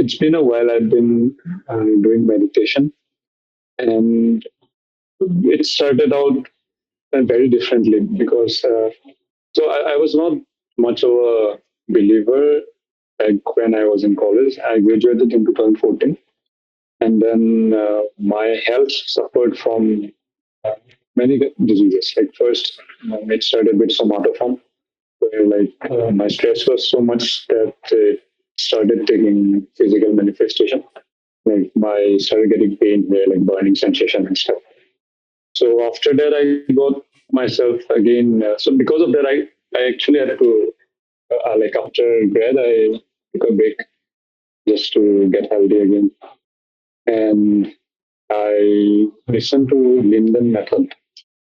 it's been a while. I've been doing meditation, and it started out very differently because I was not much of a believer like when I was in college. I graduated in 2014, and then my health suffered from uh, many diseases. Like first, it started with somatoform, where like my stress was so much that it started taking physical manifestation. Like my started getting pain here, like burning sensation and stuff. So after that, I got myself again. So because of that, I actually had to like after grad, I took a break just to get healthy again, and I listened to Linden method.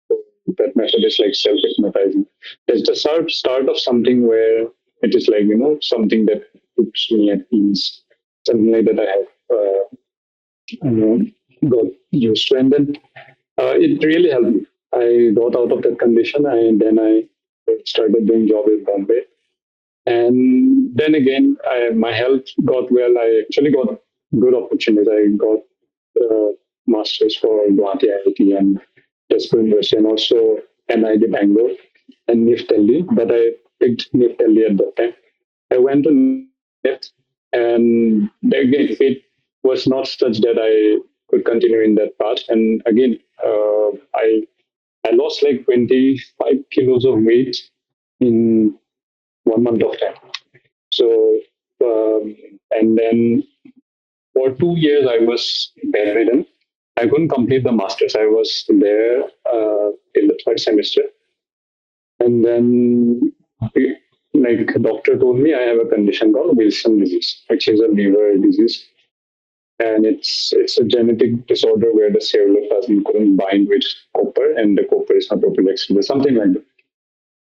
So that method is like self hypnotizing. It's the start of something where it is like something that puts me at ease, something like that I have got used to, and then it really helped me. I got out of that condition, and then I started doing job in Bombay. And then again, my health got well. I actually got good opportunities. I got masters for Guwahati IIT and Tesco University, and also NID Bangalore and NIF Delhi. But I picked NIF Delhi at that time. I went to NIF, and again, it was not such that I could continue in that path. And again, I lost like 25 kilos of weight in 1 month of time. So, and then for 2 years, I was bedridden. I couldn't complete the master's. I was there till the third semester. And then, like, a doctor told me I have a condition called Wilson disease, which is a liver disease. And it's a genetic disorder where the ceruloplasmin couldn't bind with copper, and the copper is not properly excreted, something like that.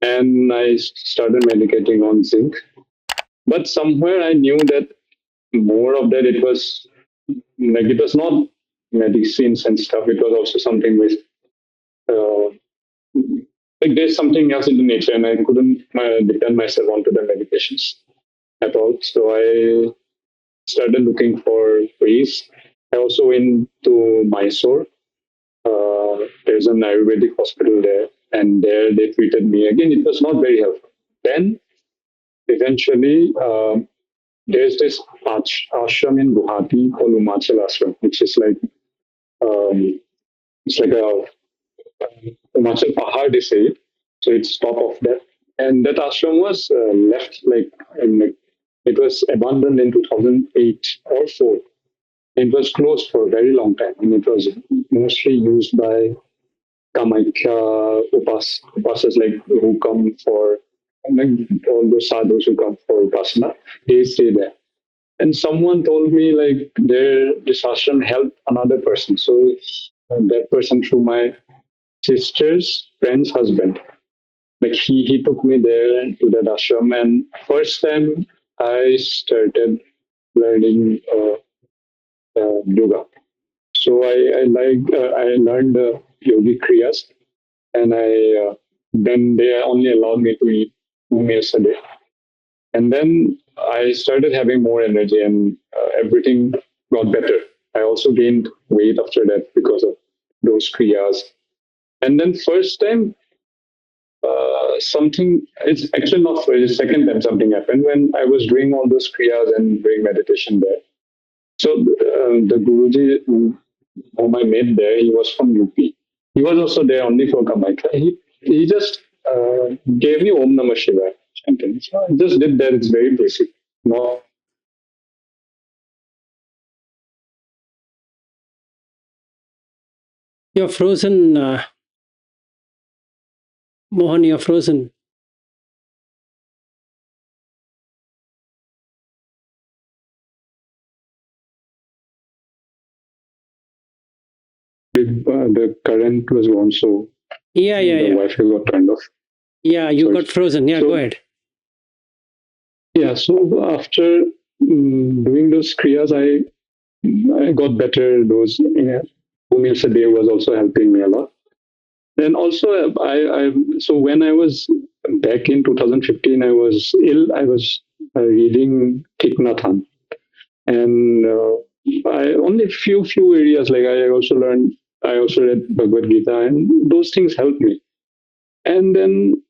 And I started medicating on zinc. But somewhere I knew that more of that it was like it was not medicines and stuff. It was also something with uh, like there's something else in the nature, and I couldn't depend myself onto the medications at all. So I started looking for ways. I also went to Mysore. There's an Ayurvedic hospital there, and there they treated me. Again, it was not very helpful. Then eventually, there's this ashram in Guwahati called Umachal Ashram, which is like it's like a Umachal Pahar, they say it. So it's top of that. And that ashram was left like it was abandoned in 2008 or 4. It was closed for a very long time, and it was mostly used by Kamakhya upasas like who come for like all those sadhus who come for upasana. They stay there. And someone told me like this ashram helped another person. So that person through my sister's friend's husband. Like he took me there to that ashram, and first time I started learning yoga. So I learned yogic kriyas, and I then they only allowed me to eat 2 meals a day, and then I started having more energy, and everything got better. I also gained weight after that because of those kriyas. And then first time something it's actually not for the second time something happened when I was doing all those kriyas and doing meditation there. So the Guruji whom I met there, he was from UP. He was also there only for Kamakhya. He just gave me Om Namah Shivaya chanting. So I just did that. It's very basic. No, You're frozen, Mohan. You're frozen. the current was gone, so Yeah, yeah, the yeah. Wi-Fi got turned off. Yeah, you Sorry. got frozen. Yeah, So go ahead. yeah, so after doing those kriyas, I got better. Those 2 meals a day was also helping me a lot. Then also, I so when I was back in 2015, I was ill. I was reading Thich Nhat Hanh. And I only few areas like I also learned. I also read Bhagavad Gita, and those things helped me. And then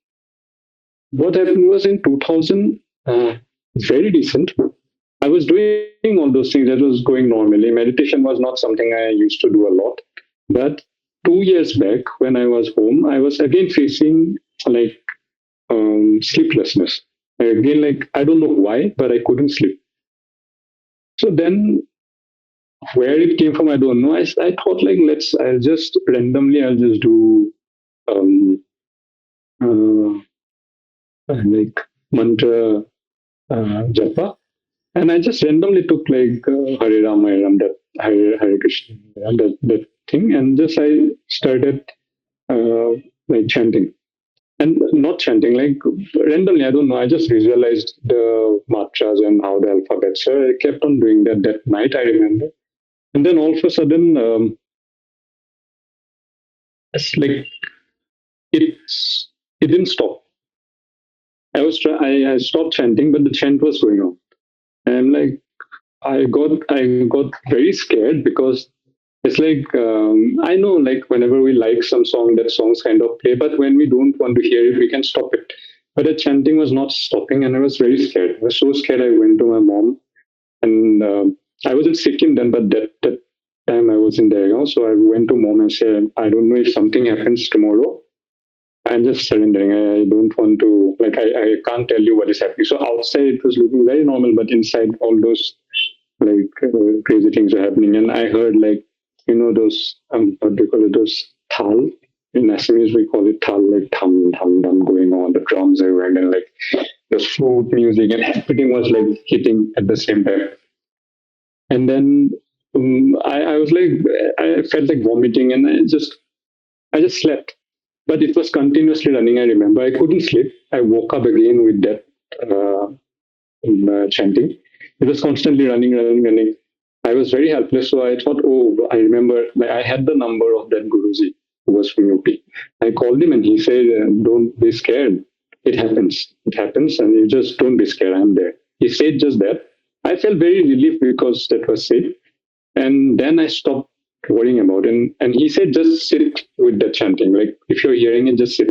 what happened was in 2000, very recent. I was doing all those things that was going normally. Meditation was not something I used to do a lot. But 2 years back, when I was home, I was again facing like sleeplessness. Again, like I don't know why, but I couldn't sleep. So then, where it came from, I don't know. I thought like I'll just do um, uh, like mantra japa. And I just randomly took like Hare Ram, that Hare Krishna, that thing, and just I started uh, like chanting. And not chanting, like randomly, I don't know, I just visualized the mantras and how the alphabets. So I kept on doing that night, I remember. And then all of a sudden, it's like it didn't stop. I stopped chanting, but the chant was going on. And I'm like, I got very scared because it's like I know like whenever we like some song, that songs kind of play, but when we don't want to hear it, we can stop it. But the chanting was not stopping, and I was very scared. I was so scared. I went to my mom, and I wasn't Sikkim then, but that time I was in there. So I went to mom and said, I don't know if something happens tomorrow. I'm just surrendering. I don't want to like I can't tell you what is happening. So outside it was looking very normal, but inside all those like crazy things are happening. And I heard like those what do you call it, those thal. In Assamese we call it thal, like thum thum thum going on. The drums are going and like the flute music and everything was like hitting at the same time. And then I was like I felt like vomiting and I just slept. But it was continuously running. I remember I couldn't sleep. I woke up again with that chanting. It was constantly running, running, running. I was very helpless. So I thought, oh, I remember like, I had the number of that Guruji who was from UP. I called him and he said, don't be scared. It happens. It happens. And you just don't be scared. I'm there. He said just that. I felt very relieved because that was said. And then I stopped worrying about it. And he said, just sit with the chanting. Like if you're hearing it, just sit.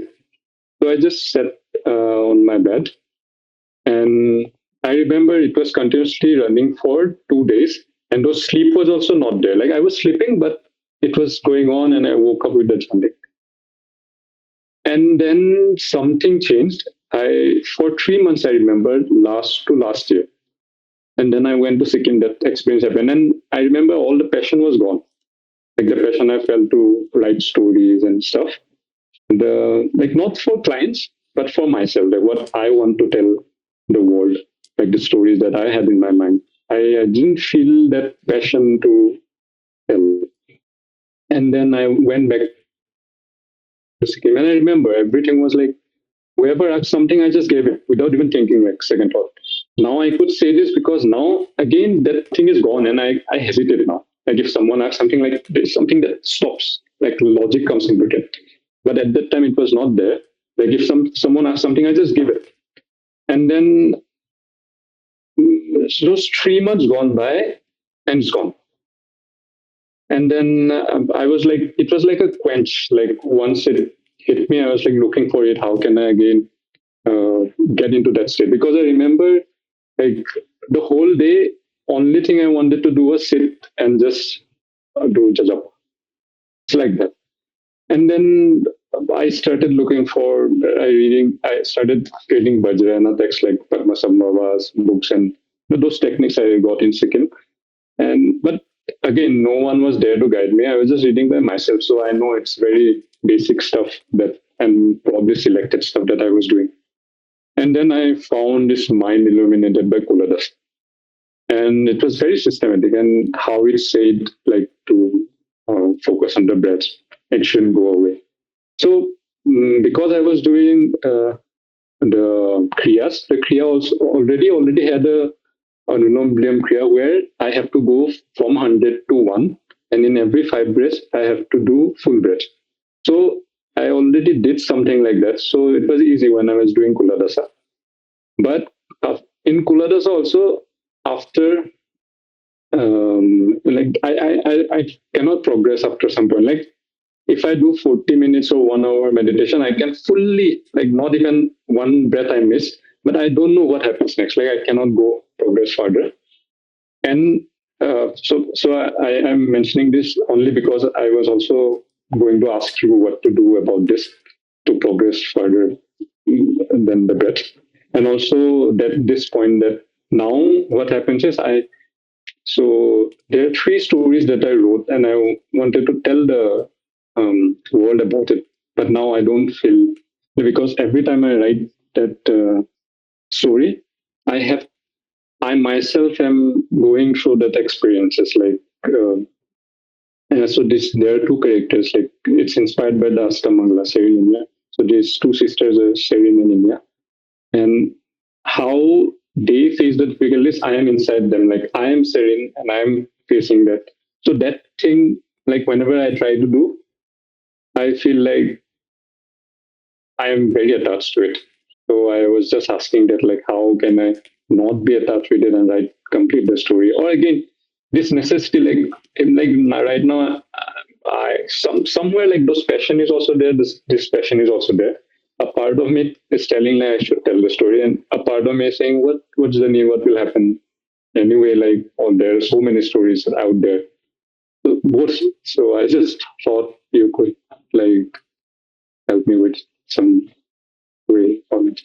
So I just sat on my bed and I remember it was continuously running for 2 days. And those sleep was also not there. Like I was sleeping, but it was going on and I woke up with the chanting. And then something changed. For 3 months I remember last year. And then I went to Sikkim, that experience happened. And I remember all the passion was gone. Like the passion I felt to write stories and stuff. The like not for clients, but for myself, like what I want to tell the world, like the stories that I had in my mind. I didn't feel that passion to tell. And then I went back to Sikkim and I remember everything was like whoever asked something, I just gave it without even thinking like second thought. Now I could say this because now again that thing is gone and I hesitate now. Like if someone asks something like there's something that stops, like logic comes into it. But at that time it was not there. Like if someone asks something, I just give it. And then those 3 months gone by and it's gone. And then I was like, it was like a quench. Like once it hit me, I was like looking for it. How can I again get into that state? Because I remember like the whole day, only thing I wanted to do was sit and just do jajap. It's like that. And then I started looking for reading. I started reading Vajrayana texts like Padmasambhava's books and those techniques I got in Sikkim. And but again, no one was there to guide me. I was just reading by myself, so I know it's very basic stuff that and probably selected stuff that I was doing. And then I found this Mind Illuminated by Culadassa, and it was very systematic and how it said like to focus on the breath. It shouldn't go away. So because I was doing the kriyas, the kriya also already had a Anulom Vilom Kriya where I have to go from 100 to 1, and in every 5 breaths, I have to do full breath. So I already did something like that. So it was easy when I was doing Kuladasa. But in Kuladasa also, after like I cannot progress after some point. Like if I do 40 minutes or 1 hour meditation, I can fully, like, not even one breath I miss, but I don't know what happens next. Like I cannot go progress further. And I am mentioning this only because I was also going to ask you what to do about this to progress further than the breath. And also that this point that now what happens is there are three stories that I wrote, and I wanted to tell the world about it. But now I don't feel, because every time I write that story, I have I myself am going through that experiences. Like there are two characters. Like it's inspired by the Astamangala Serene in India. So these two sisters are Serene in India, and how they face the difficulties, I am inside them. Like I am serene and I am facing that. So that thing, like whenever I try to do, I feel like I am very attached to it. So I was just asking that, like, how can I not be attached with it and write complete the story? Or again, this necessity, right now, I somewhere like those passion is also there. This passion is also there. A part of me is telling like I should tell the story, and a part of me is saying what's the new, what will happen anyway. Like, oh, there are so many stories out there. So both. So I just thought you could like help me with some way on it.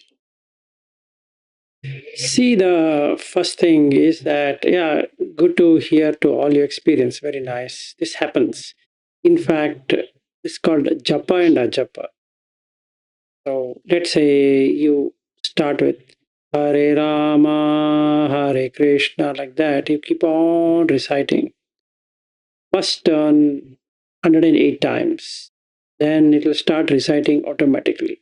See, the first thing is that, yeah, good to hear to all your experience. Very nice. This happens. In fact, it's called japa and ajapa. So let's say you start with Hare Rama, Hare Krishna, like that. You keep on reciting. First turn 108 times. Then it will start reciting automatically.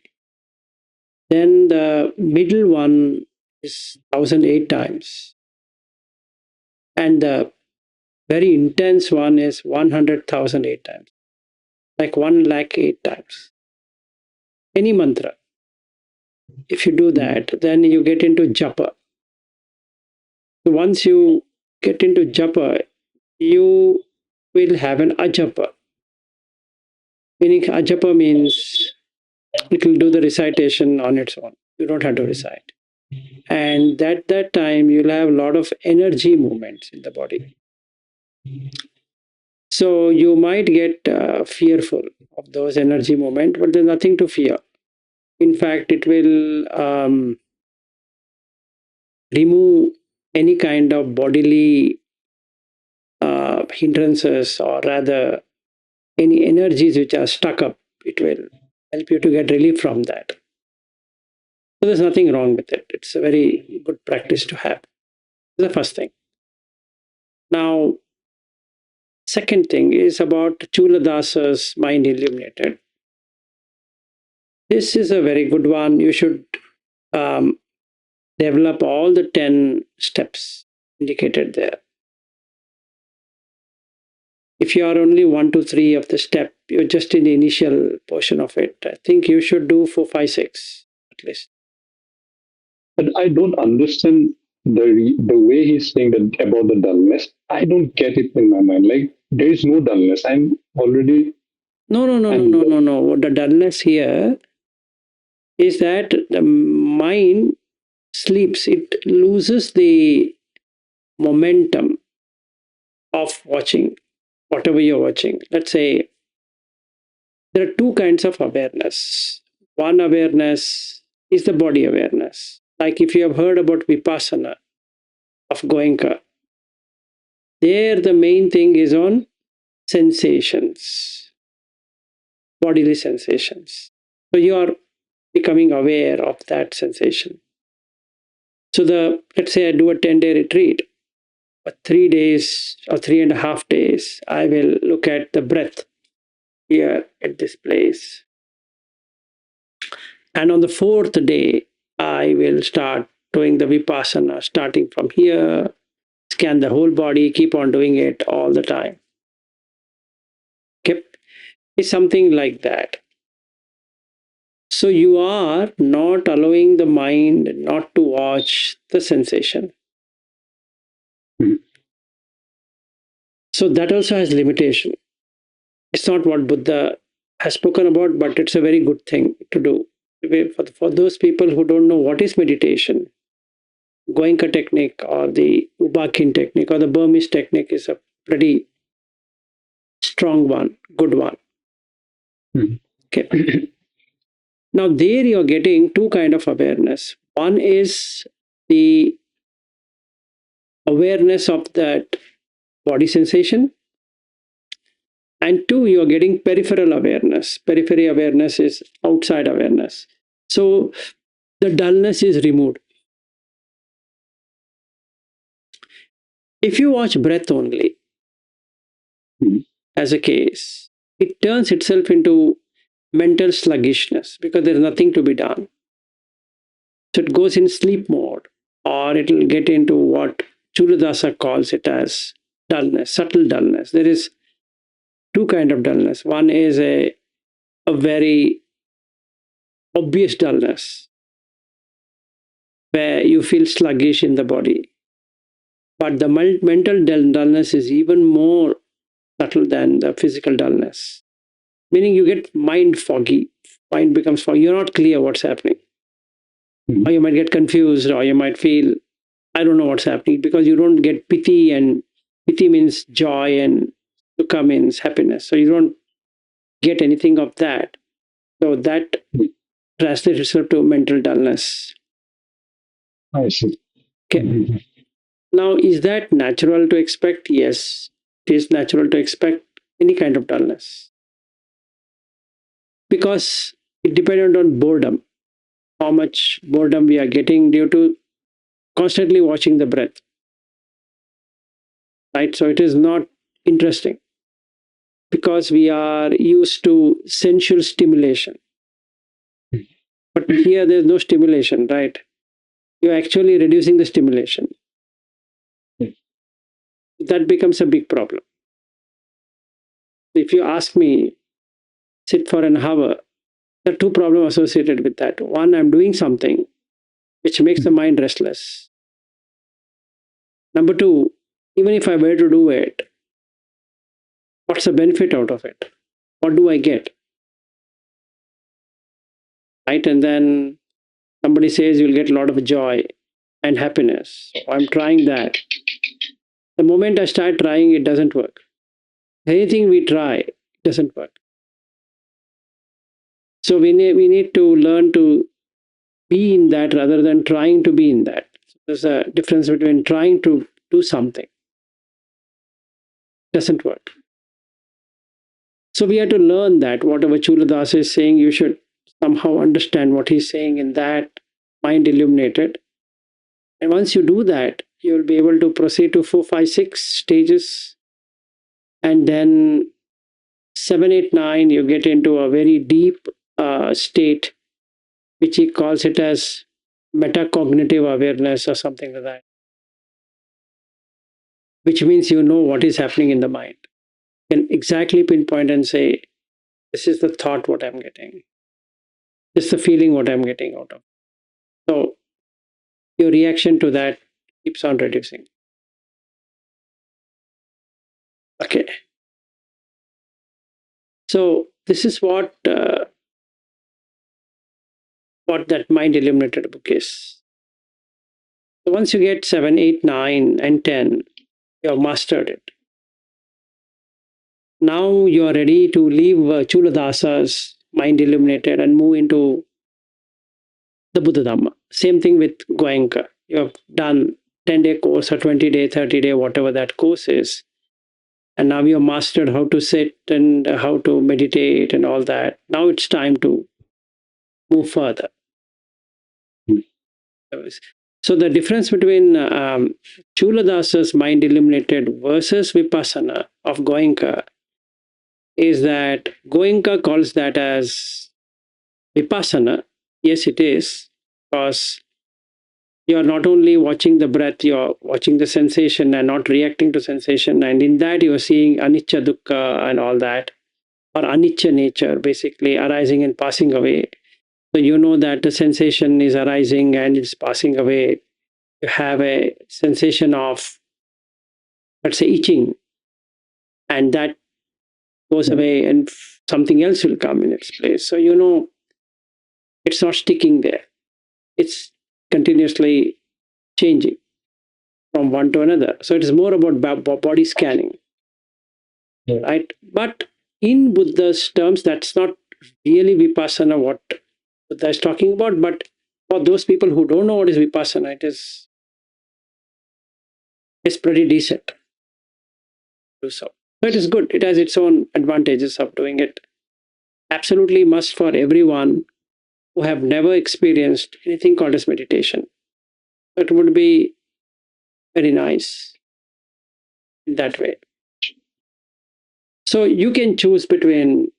Then the middle one is 1008 times. And the very intense one is 100,008 times, like 1 lakh 8 times. Any mantra. If you do that, then you get into japa. Once you get into japa, you will have an ajapa. Meaning, ajapa means it will do the recitation on its own. You don't have to recite. And at that time, you'll have a lot of energy movements in the body. So you might get fearful of those energy movements, but there's nothing to fear. In fact, it will remove any kind of bodily hindrances, or rather any energies which are stuck up. It will help you to get relief from that. So there's nothing wrong with it. It's a very good practice to have. The first thing. Now, second thing is about Chuladassa's Mind Illuminated. This is a very good one. You should um, develop all the 10 steps indicated there. If you are only 1 to 3 of the step, you're just in the initial portion of it. I think you should do 4, 5, 6 at least. But I don't understand the way he's saying that about the dullness. I don't get it in my mind. Like there is no dullness. I'm already. No, no, no, no, I'm no, no, no. The dullness here is that the mind sleeps. It loses the momentum of watching whatever you're watching. Let's say there are two kinds of awareness. One awareness is the body awareness. Like if you have heard about Vipassana of Goenka, there the main thing is on sensations, bodily sensations. So you are becoming aware of that sensation. So let's say I do a 10-day retreat, for 3 days or 3.5 days, I will look at the breath here at this place. And on the fourth day, I will start doing the Vipassana, starting from here, scan the whole body, keep on doing it all the time. Okay? It's something like that. So you are not allowing the mind not to watch the sensation. So that also has limitation. It's not what Buddha has spoken about, but it's a very good thing to do. For those people who don't know what is meditation, Goenka technique or the Ubakin technique or the Burmese technique is a pretty strong one, good one. Mhm. Okay. Now there you're getting two kind of awareness. One is the awareness of that body sensation, and two, you're getting peripheral awareness. Periphery awareness is outside awareness. So the dullness is removed. If you watch breath only Mhm. as a case, it turns itself into mental sluggishness because there's nothing to be done. So it goes in sleep mode, or it'll get into what Culadassa calls it as dullness, subtle dullness. There is two kind of dullness. One is a very obvious dullness where you feel sluggish in the body. But the mental dullness is even more subtle than the physical dullness, meaning you get mind foggy. Mind becomes foggy. You're not clear what's happening. Mhm. Or you might get confused, or you might feel, I don't know what's happening, because you don't get piti, and piti means joy, and sukha means happiness. So you don't get anything of that. So that translates itself to mental dullness. I see. Okay. Mhm. Now, is that natural to expect? Yes, it is natural to expect any kind of dullness because it depended on boredom, how much boredom we are getting due to constantly watching the breath, right? So it is not interesting because we are used to sensual stimulation. But here there's no stimulation, right? You're actually reducing the stimulation. That becomes a big problem. If you ask me, sit for an hour, there are two problems associated with that. One, I'm doing something which makes the mind restless. Number two, even if I were to do it, what's the benefit out of it? What do I get? Right? And then somebody says you'll get a lot of joy and happiness. So I'm trying that. The moment I start trying, it doesn't work. Anything we try, it doesn't work. So we need to learn to be in that rather than trying to be in that. So there's a difference between trying to do something, doesn't work. So we have to learn that whatever Culadassa is saying, you should somehow understand what he's saying in that mind illuminated. And once you do that, you'll be able to proceed to 4, 5, 6 stages. And then 7, 8, 9, you get into a very deep state, which he calls it as metacognitive awareness or something like that, which means you know what is happening in the mind. You can exactly pinpoint and say, this is the thought, what I'm getting. This is the feeling, what I'm getting out of. So your reaction to that keeps on reducing. Okay. So this is what that mind illuminated book is. So once you get 7, 8, 9, and 10, you have mastered it. Now you are ready to leave Culadassa's mind illuminated and move into the Buddha Dhamma. Same thing with Goenka. You have done 10-day course or 20-day, 30-day, whatever that course is. And now you have mastered how to sit and how to meditate and all that. Now it's time to move further. So the difference between Culadassa's mind illuminated versus Vipassana of Goenka is that Goenka calls that as Vipassana. Yes, it is, because you're not only watching the breath, you're watching the sensation and not reacting to sensation. And in that, you're seeing anicca, dukkha, and all that, or anicca nature, basically arising and passing away. So you know that the sensation is arising and it's passing away. You have a sensation of, let's say, itching. and that goes away, and something else will come in its place. So, it's not sticking there, it's continuously changing from one to another. So, it is more about body scanning, Yeah. right? But in Buddha's terms, that's not really vipassana what Buddha is talking about. But for those people who don't know what is vipassana, it's pretty decent to do so. So it is good. It has its own advantages of doing it. Absolutely must for everyone who have never experienced anything called as meditation. It would be very nice in that way. So you can choose between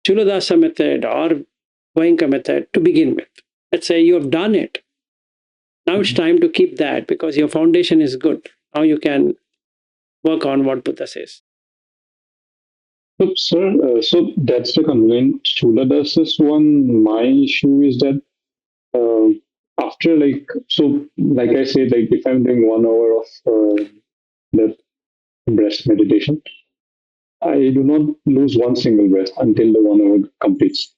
Culadassa method or Goenka method to begin with. Let's say you have done it. Now it's time to keep that because your foundation is good. Now you can work on what Buddha says. So, sir, so that's the convenient Chuladas's one. My issue is that uh, after like I said, like if I'm doing 1 hour of that breath meditation, I do not lose one single breath until the 1 hour completes.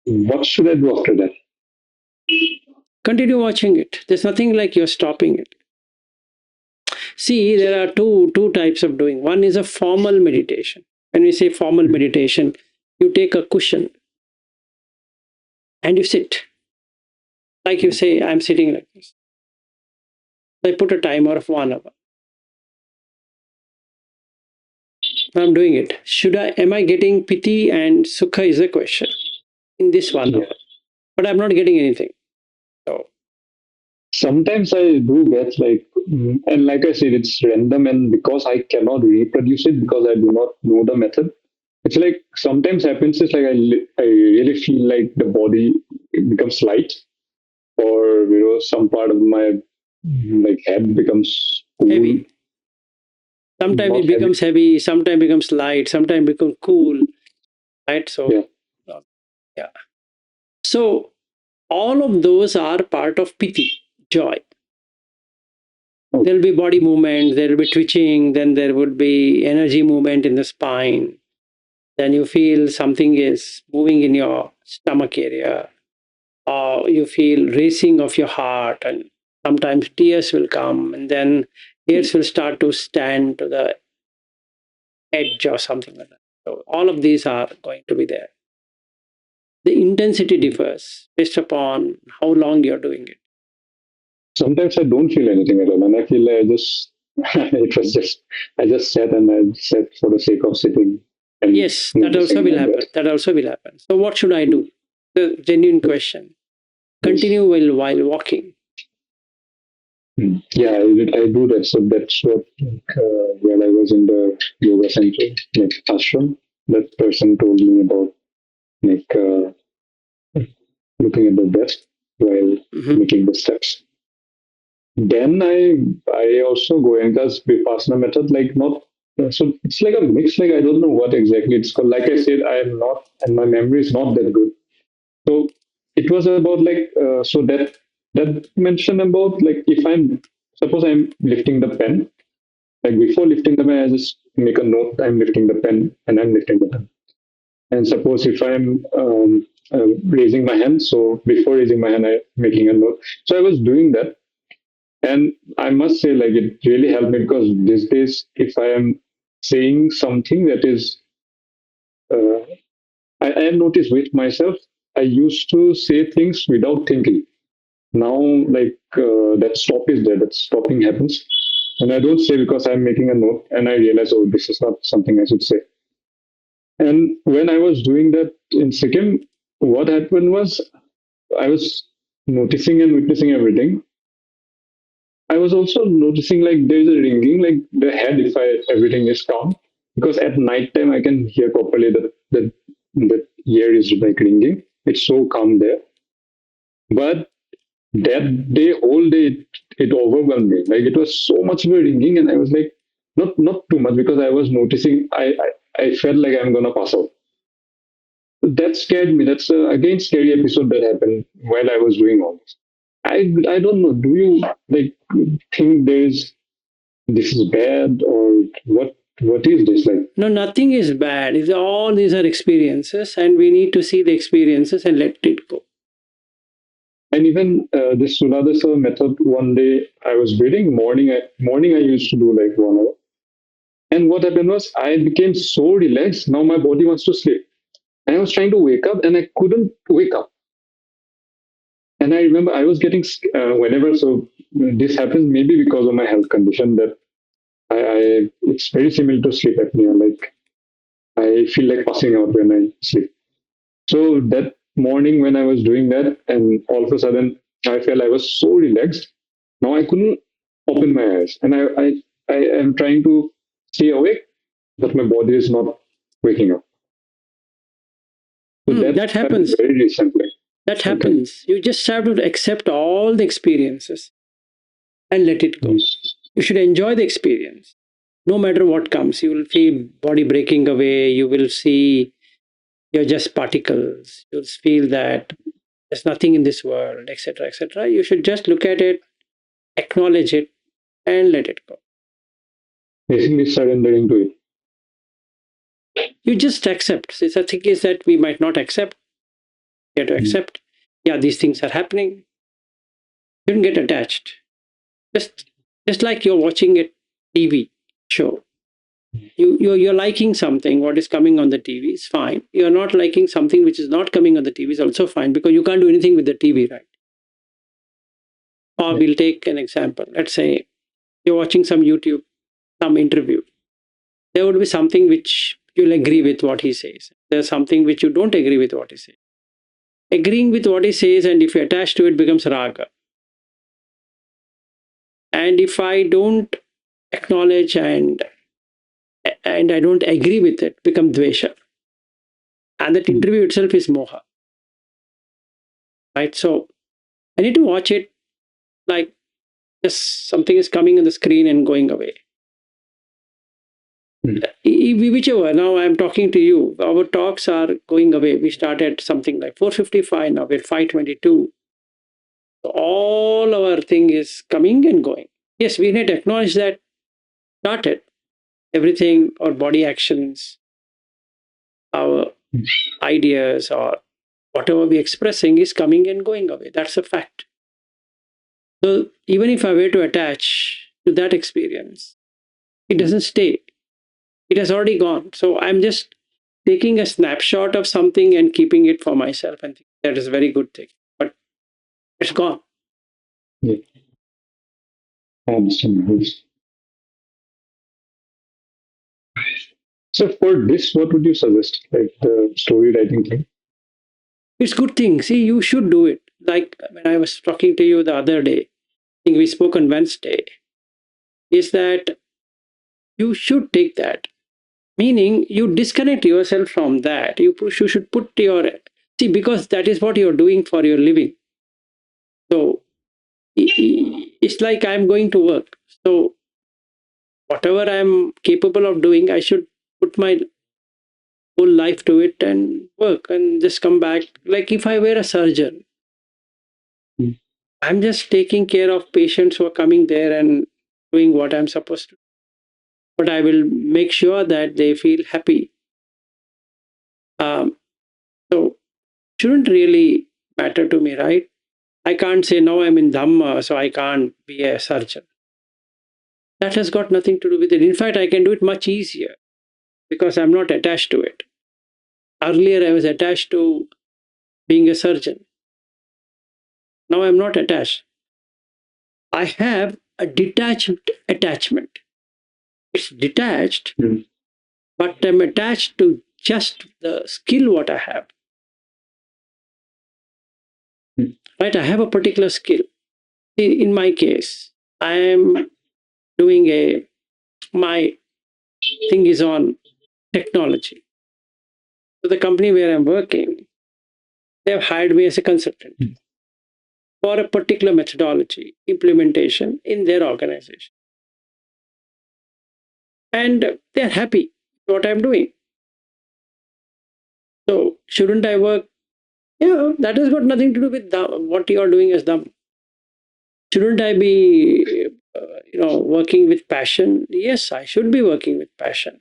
What should I do after that? Continue watching it. There's nothing like you're stopping it. See, there are two types of doing. One is a formal meditation. When we say formal meditation, you take a cushion and you sit. Like you say, I'm sitting like this. I put a timer of 1 hour. I'm doing it. Am I getting piti and sukha is a question in this 1 hour. Yeah. But I'm not getting anything. So Sometimes I do get and like I said, it's random, and because I cannot reproduce it because I do not know the method, it's like sometimes happens is like I really feel like the body becomes light, or some part of my like head becomes cool, heavy. Sometimes not it heavy. becomes heavy, sometimes becomes light, sometimes becomes cool. Right? So Yeah. yeah. So all of those are part of piti, joy. Okay. There will be body movement, there will be twitching, then there would be energy movement in the spine. Then you feel something is moving in your stomach area, or you feel racing of your heart, and sometimes tears will come, and then hairs will start to stand to the edge or something like that. So all of these are going to be there. The intensity differs based upon how long you're doing it. Sometimes I don't feel anything at all, and I feel like I just it was just I just sat and I sat for the sake of sitting and Yes, that also noticing will my happen. breath. That also will happen. So what should I do? The genuine question. Yes. Continue while walking. Yeah, I do that. So that's what when I was in the yoga center, like ashram, that person told me about like looking at the breath while Mhm. making the steps. Then I also go in this vipassana method, like not so it's like a mix. Like I don't know what exactly it's called. Like I said, I am not, and my memory is not that good. So it was about so that mention about like if I'm suppose I'm lifting the pen, like before lifting the pen, I just make a note. I'm lifting the pen, and I'm lifting the pen. And suppose if I'm raising my hand, so before raising my hand, I'm making a note. So I was doing that, and I must say, like it really helped me because these days, if I am saying something that is, uh, I have noticed with myself, I used to say things without thinking. Now, that stop is there, that stopping happens, and I don't say because I'm making a note, and I realize, oh, this is not something I should say. And when I was doing that in Sikkim, what happened was I was noticing and witnessing everything. I was also noticing like there's a ringing, like the head if everything is calm. Because at night time I can hear properly that ear is like ringing. It's so calm there. But that day, whole day, it overwhelmed me. Like it was so much of a ringing, and I was like, not too much because I was noticing. I felt like I'm gonna pass out. That scared me. That's again scary episode that happened while I was doing all this. I don't know. Do you like think there's this is bad or what? what is this like? No, nothing is bad. All these are experiences, and we need to see the experiences and let it go. And even this Culadassa method, one day I was reading morning I used to do like 1 hour. And what happened was I became so relaxed. Now my body wants to sleep. And I was trying to wake up and I couldn't wake up. And I remember I was getting whenever so this happens maybe because of my health condition that I it's very similar to sleep apnea. Like I feel like passing out when I sleep. So that morning when I was doing that, and all of a sudden I felt I was so relaxed. Now I couldn't open my eyes, and I am trying to stay awake, but my body is not waking up. So that That happened happens. very recently. That Okay. happens. You just have to accept all the experiences and let it go. You should enjoy the experience. No matter what comes, you will feel body breaking away. You will see you're just particles. You'll feel that there's nothing in this world, etc., etc. You should just look at it, acknowledge it, and let it go. Basically, surrendering to it. You just accept. The thing is that we might not accept. You have to accept. Yeah, these things are happening. You don't get attached. Just, just like you're watching a TV show. You're liking something. What is coming on the TV is fine. You're not liking something which is not coming on the TV is also fine because you can't do anything with the TV, right? Or Yeah. we'll take an example. Let's say you're watching some YouTube, some interview. There would be something which you'll agree with what he says. There's something which you don't agree with what he says. Agreeing with what he says, and if you attach to it, becomes raga. And if I don't acknowledge and I don't agree with it, become dvesha. And that interview itself is moha. Right? So I need to watch it like just something is coming on the screen and going away. Whichever, now I'm talking to you, our talks are going away. We started something like 4:55, now we're 5:22. So all our thing is coming and going. Yes, we need to acknowledge that started. Everything, our body actions, our ideas, or whatever we're expressing is coming and going away. That's a fact. So even if I were to attach to that experience, it doesn't stay. It has already gone. So I'm just taking a snapshot of something and keeping it for myself and think that is a very good thing. But it's gone. Yeah. I understand. So for this, what would you suggest? Like the story writing thing? It's good thing. See, you should do it. Like when I was talking to you the other day, I think we spoke on Wednesday, is that you should take that. Meaning you disconnect yourself from that. You should put your see because that is what you're doing for your living. So it's like I'm going to work. So whatever I'm capable of doing, I should put my whole life to it and work and just come back. Like if I were a surgeon, Mm. I'm just taking care of patients who are coming there and doing what I'm supposed to. But I will make sure that they feel happy. So shouldn't really matter to me, right? I can't say no, I'm in Dhamma, so I can't be a surgeon. That has got nothing to do with it. In fact, I can do it much easier because I'm not attached to it. Earlier, I was attached to being a surgeon. Now I'm not attached. I have a detached attachment. It's detached, but I'm attached to just the skill what I have. Right? I have a particular skill. In my case, I am doing my thing is on technology. So the company where I'm working, they have hired me as a consultant for a particular methodology implementation in their organization. And they're happy with what I'm doing. So shouldn't I work? Yeah, that has got nothing to do with what you are doing as them. Shouldn't I be working with passion. Yes, I should be working with passion.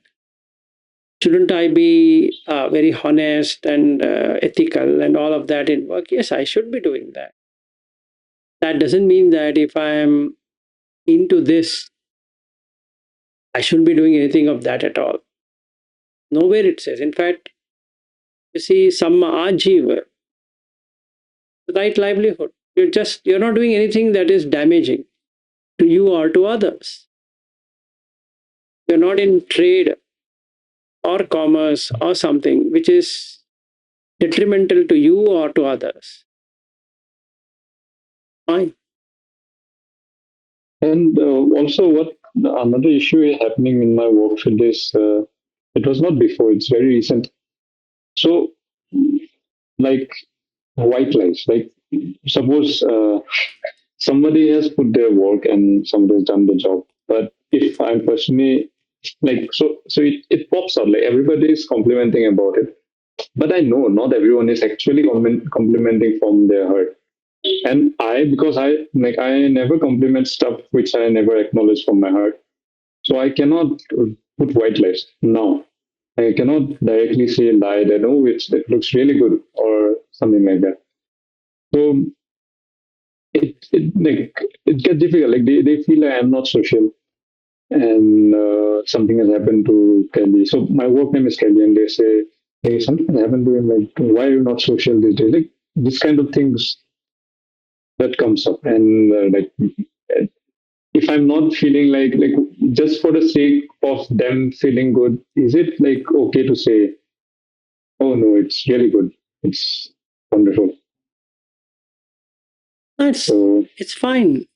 Shouldn't I be very honest and ethical and all of that in work? Yes, I should be doing that. That doesn't mean that if I am into this, I shouldn't be doing anything of that at all. Nowhere it says. In fact, you see, some ajiva, right livelihood. You're not doing anything that is damaging to you or to others. You're not in trade or commerce or something which is detrimental to you or to others. Fine. And also, what another issue is happening in my work field is it was not before; it's very recent. So, like white lies. Like suppose somebody has put their work and somebody has done the job, but if I'm personally like so it pops out like everybody is complimenting about it, but I know not everyone is actually complimenting from their heart. And I, because I never compliment stuff which I never acknowledge from my heart, so I cannot put white lies now. I cannot directly say lie that oh it looks really good or something like that. So like it gets difficult. Like they feel like I'm not social, and something has happened to Kelly. So my work name is Kelly, and they say, "Hey, something has happened to him. Like, why are you not social these days?" Like this kind of things that comes up, and like if I'm not feeling like just for the sake of them feeling good, is it like okay to say, "Oh no, it's really good, it's wonderful." That's So it's fine.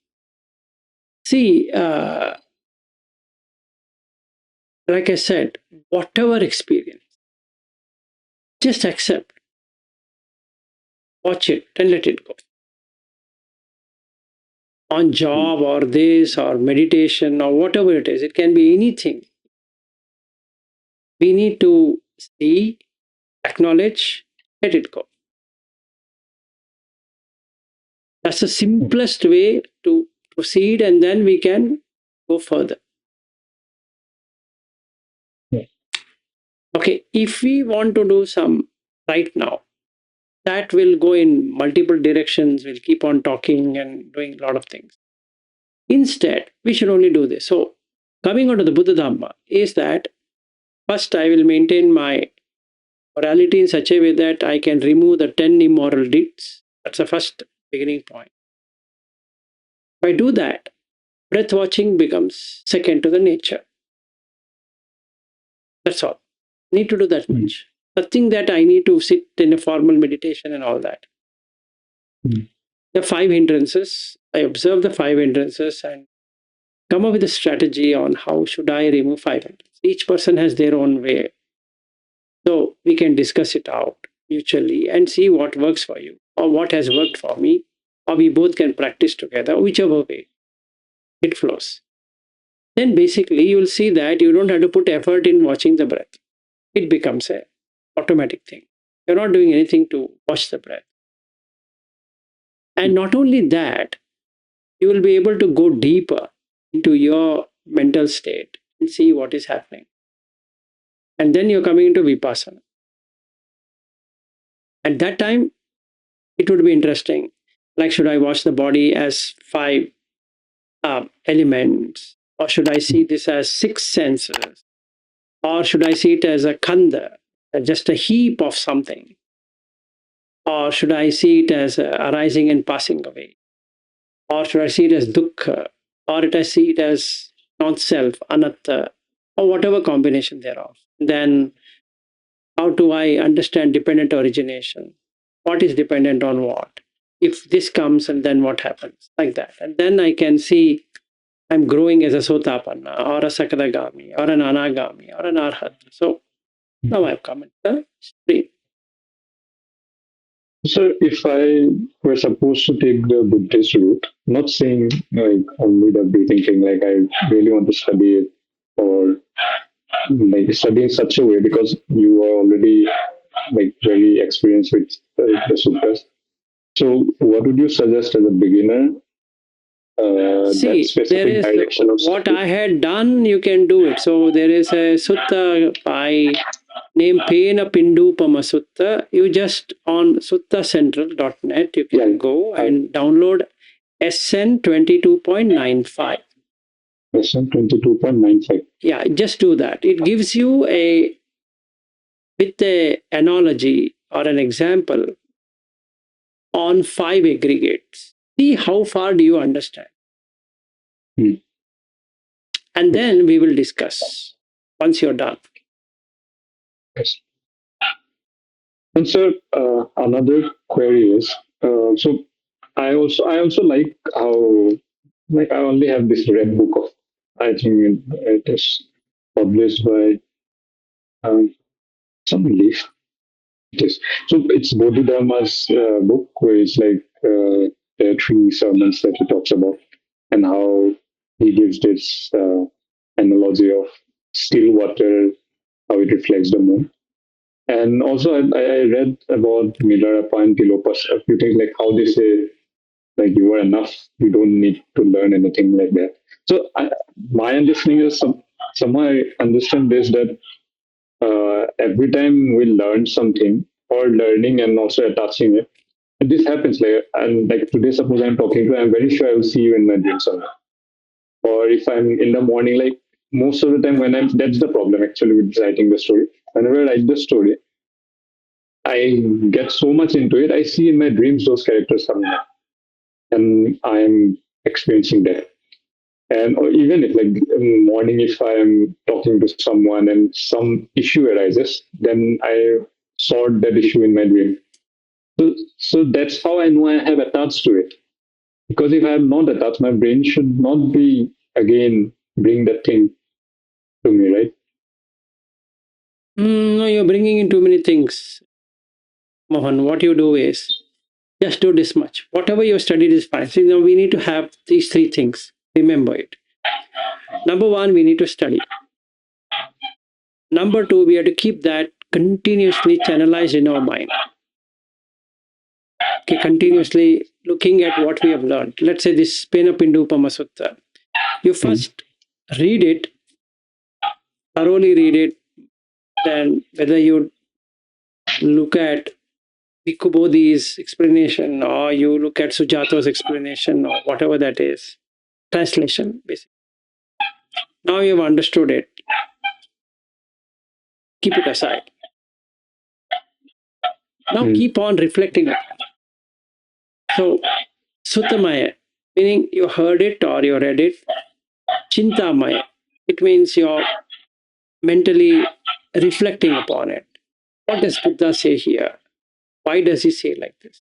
See, like I said, whatever experience, just accept, watch it, and let it go. On job or this or meditation or whatever it is, it can be anything. We need to see, acknowledge, let it go. That's the simplest way to proceed, and then we can go further. yeah. Okay, if we want to do some right now, that will go in multiple directions. We'll keep on talking and doing a lot of things. Instead, we should only do this. So, coming on to the Buddha Dhamma is that first I will maintain my morality in such a way that I can remove the 10 immoral deeds. That's the first beginning point. If I do that, breath watching becomes second to the nature. That's all. I need to do that Mm. much. Nothing that I need to sit in a formal meditation and all that. Mm. The five hindrances, I observe the five hindrances and come up with a strategy on how should I remove five hindrances. Each person has their own way. So we can discuss it out mutually and see what works for you or what has worked for me, or we both can practice together, whichever way it flows. Then basically you will see that you don't have to put effort in watching the breath. It becomes a automatic thing. You're not doing anything to watch the breath. And not only that, you will be able to go deeper into your mental state and see what is happening. And then you're coming into vipassana. At that time, it would be interesting. Like, should I watch the body as five elements? Or should I see this as six senses? Or should I see it as a kanda, just a heap of something? Or should I see it as arising and passing away? Or should I see it as dukkha? Or should I see it as not self, anatta, or whatever combination thereof? Then, how do I understand dependent origination? What is dependent on what? If this comes, and then what happens? Like that. And then I can see I'm growing as a sotapanna or a sakadagami or an anagami or an arhat. So now I've come into the stream. So if I were supposed to take the Buddhist route, not saying like only the breathing thing, like I really want to study it or like study in such a way because you are already like very experienced with the sutras. So what would you suggest as a beginner that See, there specific is direction of what study. I had done, you can do it. So there is a sutta by name Pena Pindupama Sutta. You just on suttacentral.net, you can Yeah, go and download SN 22.95. question 22.95. Yeah, just do that. It gives you a with a analogy or an example on 5 aggregates. See how far do you understand, Hmm. and then we will discuss once you're done. Yes. And sir, another query is so I also like how like I only have this red book of I think it is published by um, some leaf. It is so it's Bodhidharma's book where it's like there are three sermons that he talks about and how he gives this analogy of still water, how it reflects the moon. And also, I read about Milarepa and Tilopas, a few things like how they say, like, you are enough, you don't need to learn anything like that. So, my understanding is somehow I understand this that every time we learn something or learning and also attaching it, this happens. Like, and like today, suppose I'm talking to you, I'm very sure I will see you in my dream somewhere. Or if I'm in the morning, like most of the time when that's the problem actually with writing the story. Whenever I write the story, I get so much into it. I see in my dreams those characters coming up, and I'm experiencing that. And or even if like in the morning, if I am talking to someone and some issue arises, then I sort that issue in my dream. So that's how I know I have attached to it. Because if I have not attached, my brain should not be again bring that thing to me, right? No, you're bringing in too many things, Mohan. What you do is just do this much. Whatever you studied is fine. So now we need to have these 3 things. Remember it. Number 1, we need to study. Number 2, we have to keep that continuously channelized in our mind. Okay, continuously looking at what we have learned. Let's say this Pena Pindupama Sutta. You first read it, thoroughly read it, then whether you look at Bhikkhu Bodhi's explanation or you look at Sujata's explanation or whatever that is, translation basically. Now you've understood it, keep it aside. Now keep on reflecting upon it. So, Suttamaya, meaning you heard it or you read it. Chintamaya, it means you're mentally reflecting upon it. What does Buddha say here? Why does he say like this?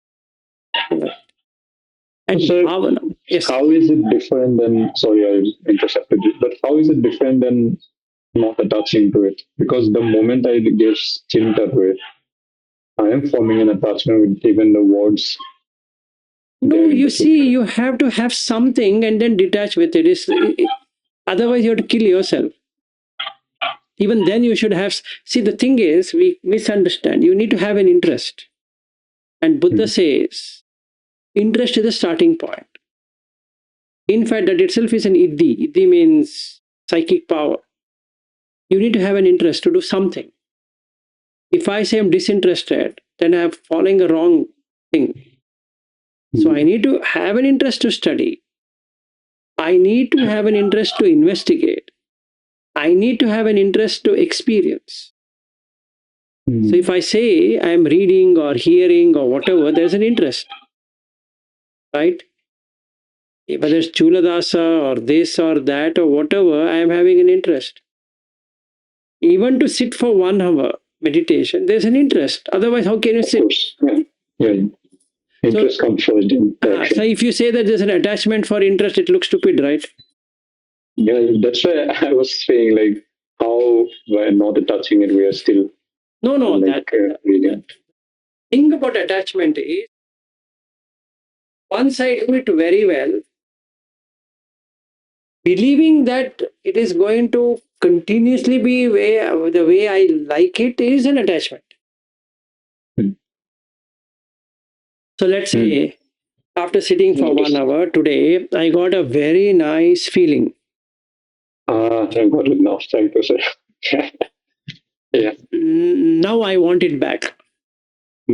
And So, Bhavana, yes. how is it different than? Sorry, I interrupted you. But how is it different than not attaching to it? Because the moment I give chinta to it, I am forming an attachment with even the words No, there in you the see, sutta. you have to have something and then detach with it. Otherwise, you have to kill yourself. Even then, you should have. See, the thing is, we misunderstand. You need to have an interest. And Buddha says, interest is the starting point. In fact, that itself is an iddhi. Iddhi means psychic power. You need to have an interest to do something. If I say I'm disinterested, then I'm following a wrong thing. So I need to have an interest to study. I need to have an interest to investigate. I need to have an interest to experience. So if I say I'm reading or hearing or whatever, there's an interest, right? Whether it's Culadassa or this or that or whatever, I am having an interest. Even to sit for 1 hour meditation, there's an interest. Otherwise, how can you Of sit? course, yeah. So, Interest comes first in the so action. if you say that there's an attachment for interest, it looks stupid, right? Yeah, that's why I was saying like how by not touching it, we are still No, no. like reading. Thing about attachment is once I do it very well, believing that it is going to continuously be the way I like it is an attachment. Mm. So let's say After sitting for 1 hour today, I got a very nice feeling. I got it now. Thank you, sir. Yeah. Now I want it back. I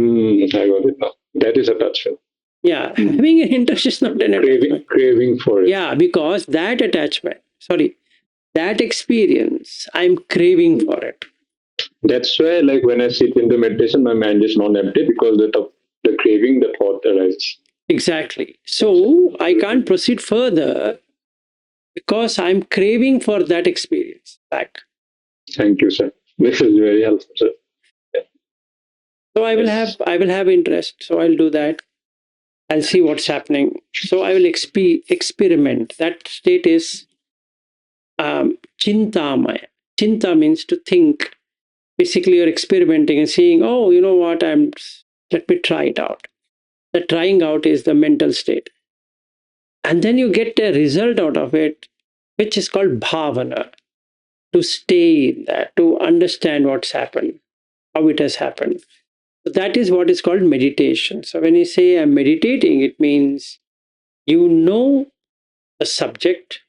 got it now. That is attachment. Yeah, having an interest is not an attachment. Craving for it. Yeah, because that attachment, sorry, that experience, I'm craving for it. That's why, like when I sit in the meditation, my mind is not empty because the craving, the thought arises. Exactly. So I can't proceed further because I'm craving for that experience back. Thank you, sir. This is very helpful, sir. So I will have interest. So I'll do that. I'll see what's happening. So I will experiment. That state is chintamaya. Chinta means to think. Basically, you're experimenting and seeing, oh, you know what, let me try it out. The trying out is the mental state. And then you get a result out of it, which is called bhavana, to stay in that, to understand what's happened, how it has happened. So that is what is called meditation. So when you say I'm meditating, it means you know the subject,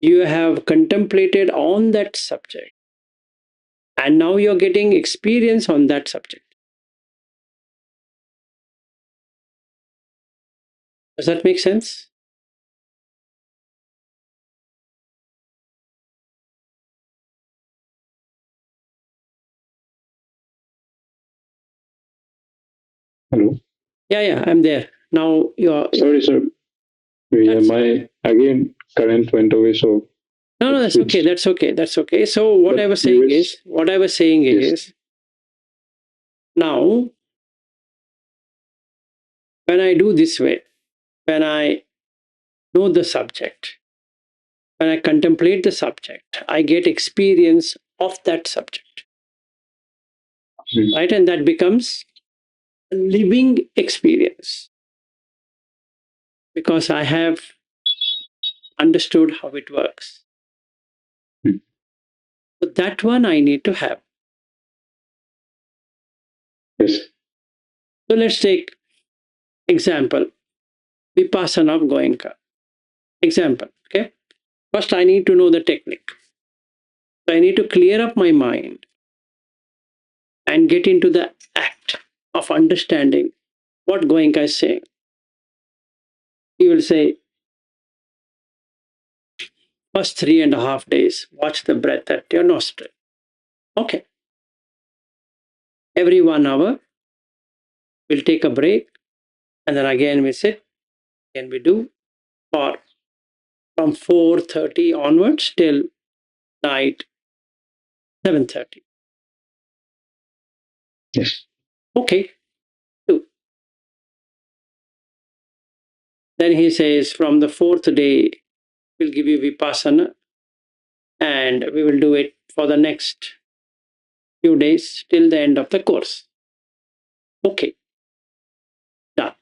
you have contemplated on that subject, and now you're getting experience on that subject. Does that make sense? Hello. Yeah, I'm there. Now you're. Sorry, sir. My again current went away, so No, that's okay. That's okay. That's okay. So what I was saying is, now when I do this way, when I know the subject, when I contemplate the subject, I get experience of that subject, right? And that becomes a living experience because I have understood how it works. So that one I need to have. Yes. So let's take example, Vipassana of Goenka. Example, okay? First, I need to know the technique. So I need to clear up my mind and get into the act of understanding what Goenka is saying. He will say, first 3.5 days, watch the breath at your nostril. Okay. Every 1 hour, we'll take a break and then again we sit and we do for from 4:30 onwards till night 7:30. Yes. Okay. Do. Then he says, from the fourth day, we'll give you Vipassana and we will do it for the next few days till the end of the course. Okay, done.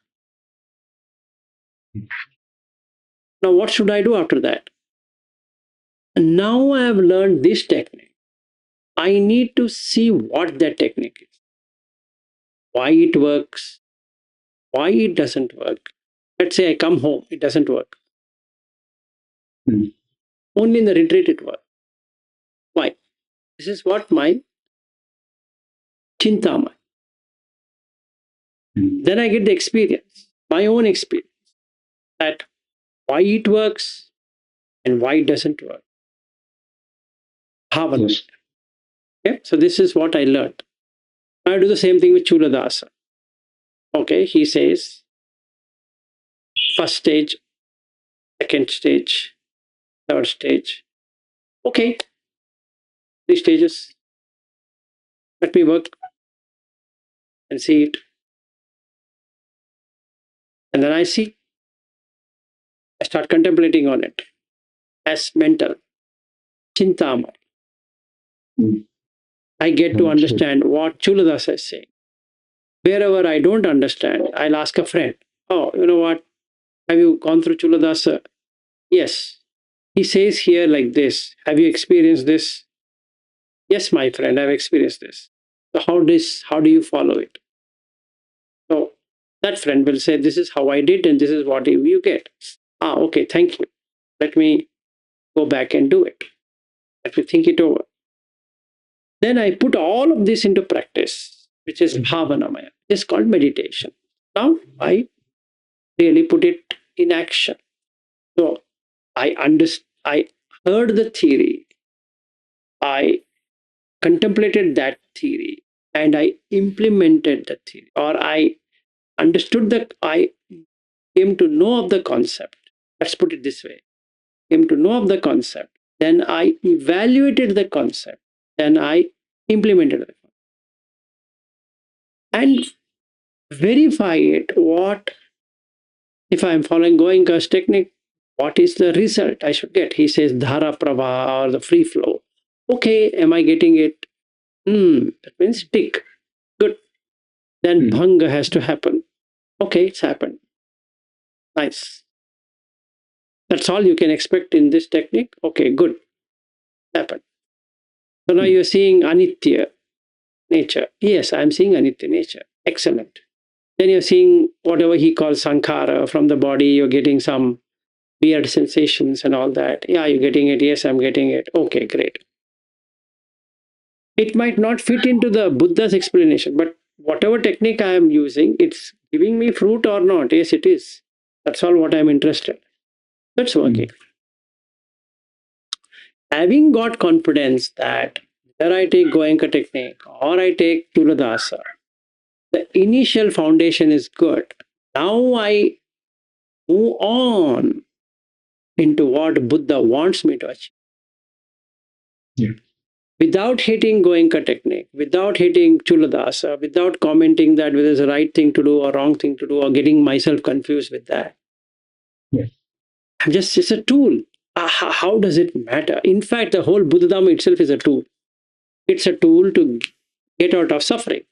Now, what should I do after that? Now I have learned this technique. I need to see what that technique is, why it works, why it doesn't work. Let's say I come home, it doesn't work. Only in the retreat it works. Why? This is what my chintama. Then I get the experience, my own experience, that why it works and why it doesn't work. Bhavana. Yes. Okay, so this is what I learned. I do the same thing with Culadassa. Okay, he says, first stage, second stage, third stage. Okay, 3 stages. Let me work and see it. And then I see, I start contemplating on it as mental, chintama. I get to understand what Culadassa is saying. Wherever I don't understand, I'll ask a friend, oh, you know what? Have you gone through Culadassa? Yes. He says here like this. Have you experienced this? Yes, my friend, I've experienced this. So how do you follow it? So That friend will say, this is how I did and this is what you get. Okay, thank you. Let me go back and do it. Let me think it over. Then I put all of this into practice, which is bhavanamaya. It's called meditation. Now I really put it in action. So I heard the theory, I contemplated that theory, and I implemented the theory, or I understood that I came to know of the concept. Let's put it this way. Came to know of the concept. Then I evaluated the concept. Then I implemented it. And verify it. What if I'm following Goenka's technique? What is the result I should get? He says dhara pravaha or the free flow. Okay, am I getting it? That means tick. Good. Then bhanga has to happen. Okay, it's happened. Nice. That's all you can expect in this technique. Okay, good. Happened. So now you're seeing anitya nature. Yes, I'm seeing anitya nature. Excellent. Then you're seeing whatever he calls sankhara from the body. You're getting some weird sensations and all that. Yeah, you're getting it. Yes, I'm getting it. Okay, great. It might not fit into the Buddha's explanation, but whatever technique I am using, it's giving me fruit or not. Yes, it is. That's all what I'm interested. That's working. Having got confidence that whether I take Goenka technique or I take Culadassa, the initial foundation is good. Now I move on into what Buddha wants me to achieve. Yeah. Without hating Goenka technique, without hating Culadassa, without commenting that whether it's the right thing to do or wrong thing to do or getting myself confused with that. Yes. It's a tool. How does it matter? In fact, the whole Buddha Dhamma itself is a tool. It's a tool to get out of suffering.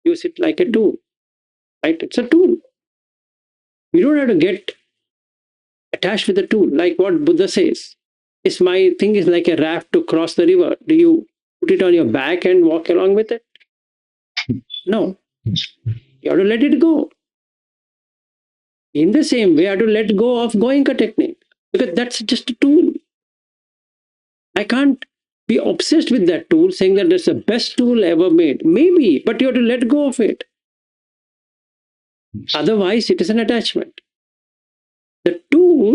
Use it like a tool. Right? It's a tool. We don't have to get attached with the tool, like what Buddha says. It's my thing is like a raft to cross the river. Do you put it on your back and walk along with it? No. You have to let it go. In the same way, I have to let go of Goenka technique because that's just a tool. I can't be obsessed with that tool, saying that it's the best tool ever made. Maybe, but you have to let go of it. Otherwise, it is an attachment. The tool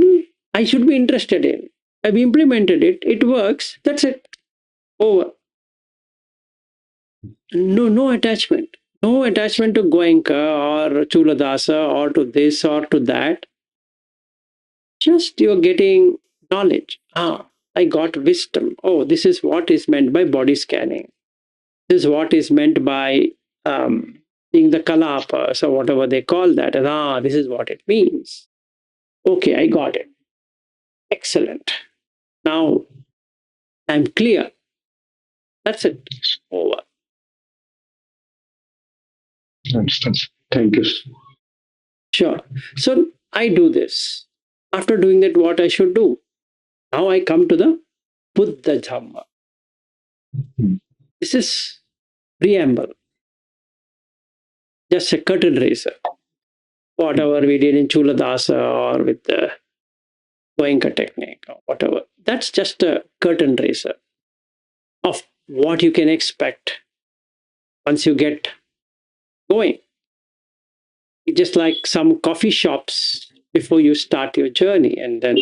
I should be interested in. I've implemented it. It works. That's it. Over. No attachment. No attachment to Goenka or Culadassa or to this or to that. Just you're getting knowledge. I got wisdom. Oh, this is what is meant by body scanning. This is what is meant by seeing the kalapas or whatever they call that. And this is what it means. Okay, I got it. Excellent. Now I'm clear. That's it. Over. Thank you. Sure. So I do this. After doing that, what I should do? Now I come to the Buddha Dhamma. This is preamble. Just a curtain raiser. Whatever we did in Culadassa or with the Goenka technique or whatever. That's just a curtain raiser of what you can expect once you get going. It's just like some coffee shops before you start your journey, and then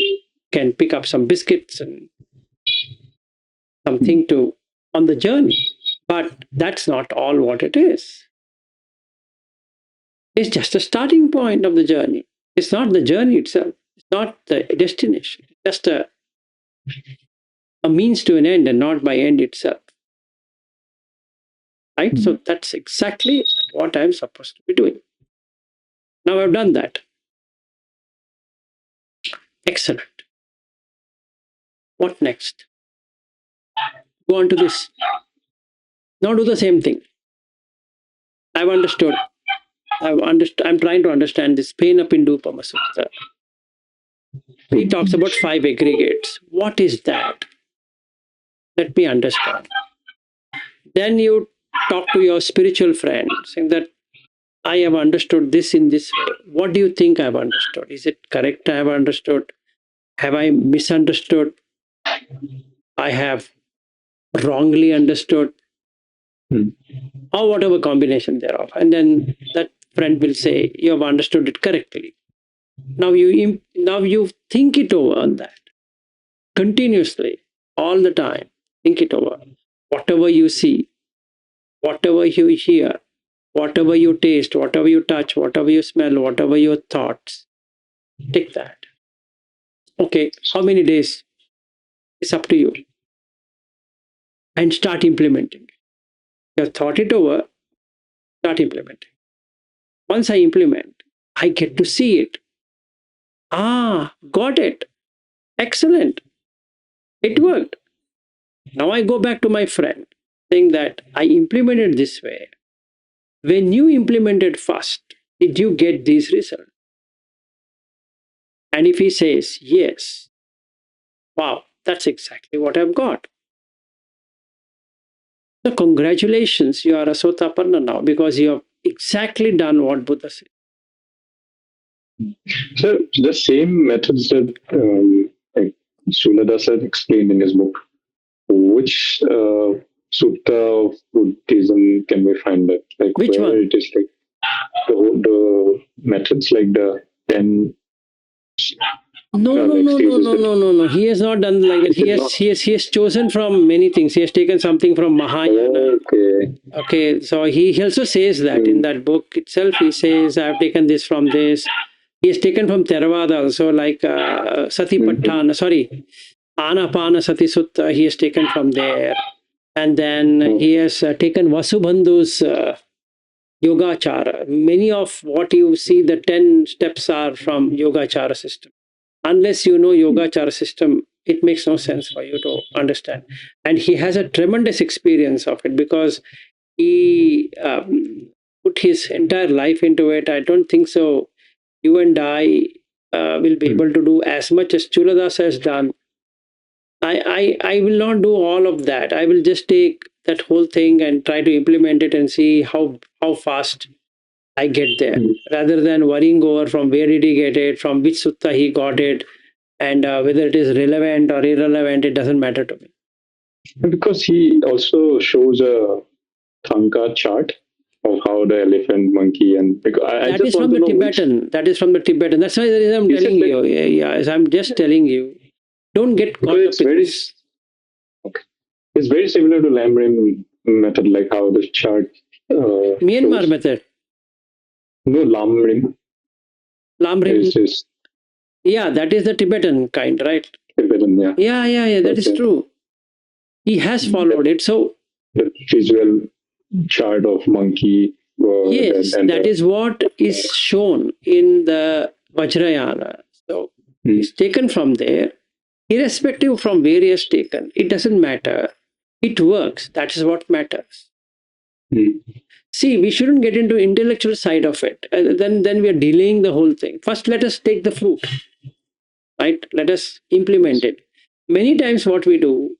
can pick up some biscuits and something to on the journey. But that's not all what it is. It's just a starting point of the journey. It's not the journey itself. It's not the destination. It's just a means to an end and not by end itself. Right? So that's exactly what I'm supposed to be doing. Now I've done that. Excellent. What next? Go on to this. Now do the same thing. I've understood. I'm trying to understand this Pena Pindupama Sutta. He talks about 5 aggregates. What is that? Let me understand. Then you talk to your spiritual friend, saying that I have understood this in this way. What do you think I have understood? Is it correct I have understood? Have I misunderstood? I have wrongly understood? Hmm. Or whatever combination thereof. And then that friend will say, you have understood it correctly. Now you think it over on that continuously, all the time. Think it over. Whatever you see, whatever you hear, whatever you taste, whatever you touch, whatever you smell, whatever your thoughts, take that. Okay, how many days? It's up to you. And start implementing. You have thought it over, start implementing. Once I implement, I get to see it. Ah, got it. Excellent. It worked. Now I go back to my friend saying that I implemented this way. When you implemented first, did you get these results? And if he says yes, wow, that's exactly what I've got. So congratulations, you are a Sotapanna now because you have exactly done what Buddha said. So the same methods that like Culadassa explained in his book, which sutta of Buddhism can we find that? Like Which where one? it is like the methods, like the 10 No, no, like no, no, stages no, that no, no, no. He has not done like that. it is not. He has chosen from many things. He has taken something from Mahayana. Okay. Okay, so he also says that in Mm. that book itself. He says, I've taken this from this. He has taken from Theravada also, like Mhm. Satipatthana, sorry, Anapana Sati Sutta, he has taken from there. And then Oh. he has taken Vasubandhu's Yogachara. Many of what you see, the 10 steps are from Yogachara system. Unless you know Yogachara system, it makes no sense for you to understand. And he has a tremendous experience of it because he put his entire life into it. I don't think so. You and I will be Mm. able to do as much as Culadassa has done. I will not do all of that. I will just take that whole thing and try to implement it and see how fast I get there, Mm. rather than worrying over from where did he get it, from which sutta he got it, and whether it is relevant or irrelevant. It doesn't matter to me. And because he also shows a Thanka chart of how the elephant, monkey, and because I That just is want from to the know which. Tibetan. That is from the Tibetan. That's why I'm Is telling it like you. Yeah, yeah. As I'm just telling you, don't get because caught it's up in very this. okay. It's very similar to Lamrim method, like how the chart Myanmar shows. method, No, Lamrim Lamrim. is just Yeah, that is the Tibetan kind, right? Tibetan, yeah. Yeah, yeah, yeah. That is Okay. true. He has The, followed it. So the visual chart of monkey yes, and that the is what is shown in the Vajrayana. So mm, it's taken from there, irrespective from where he is taken. It doesn't matter. It works. That is what matters. mm, See, we shouldn't get into intellectual side of it. Then we are delaying the whole thing. First, let us take the fruit, right? Let us implement it. Many times, what we do,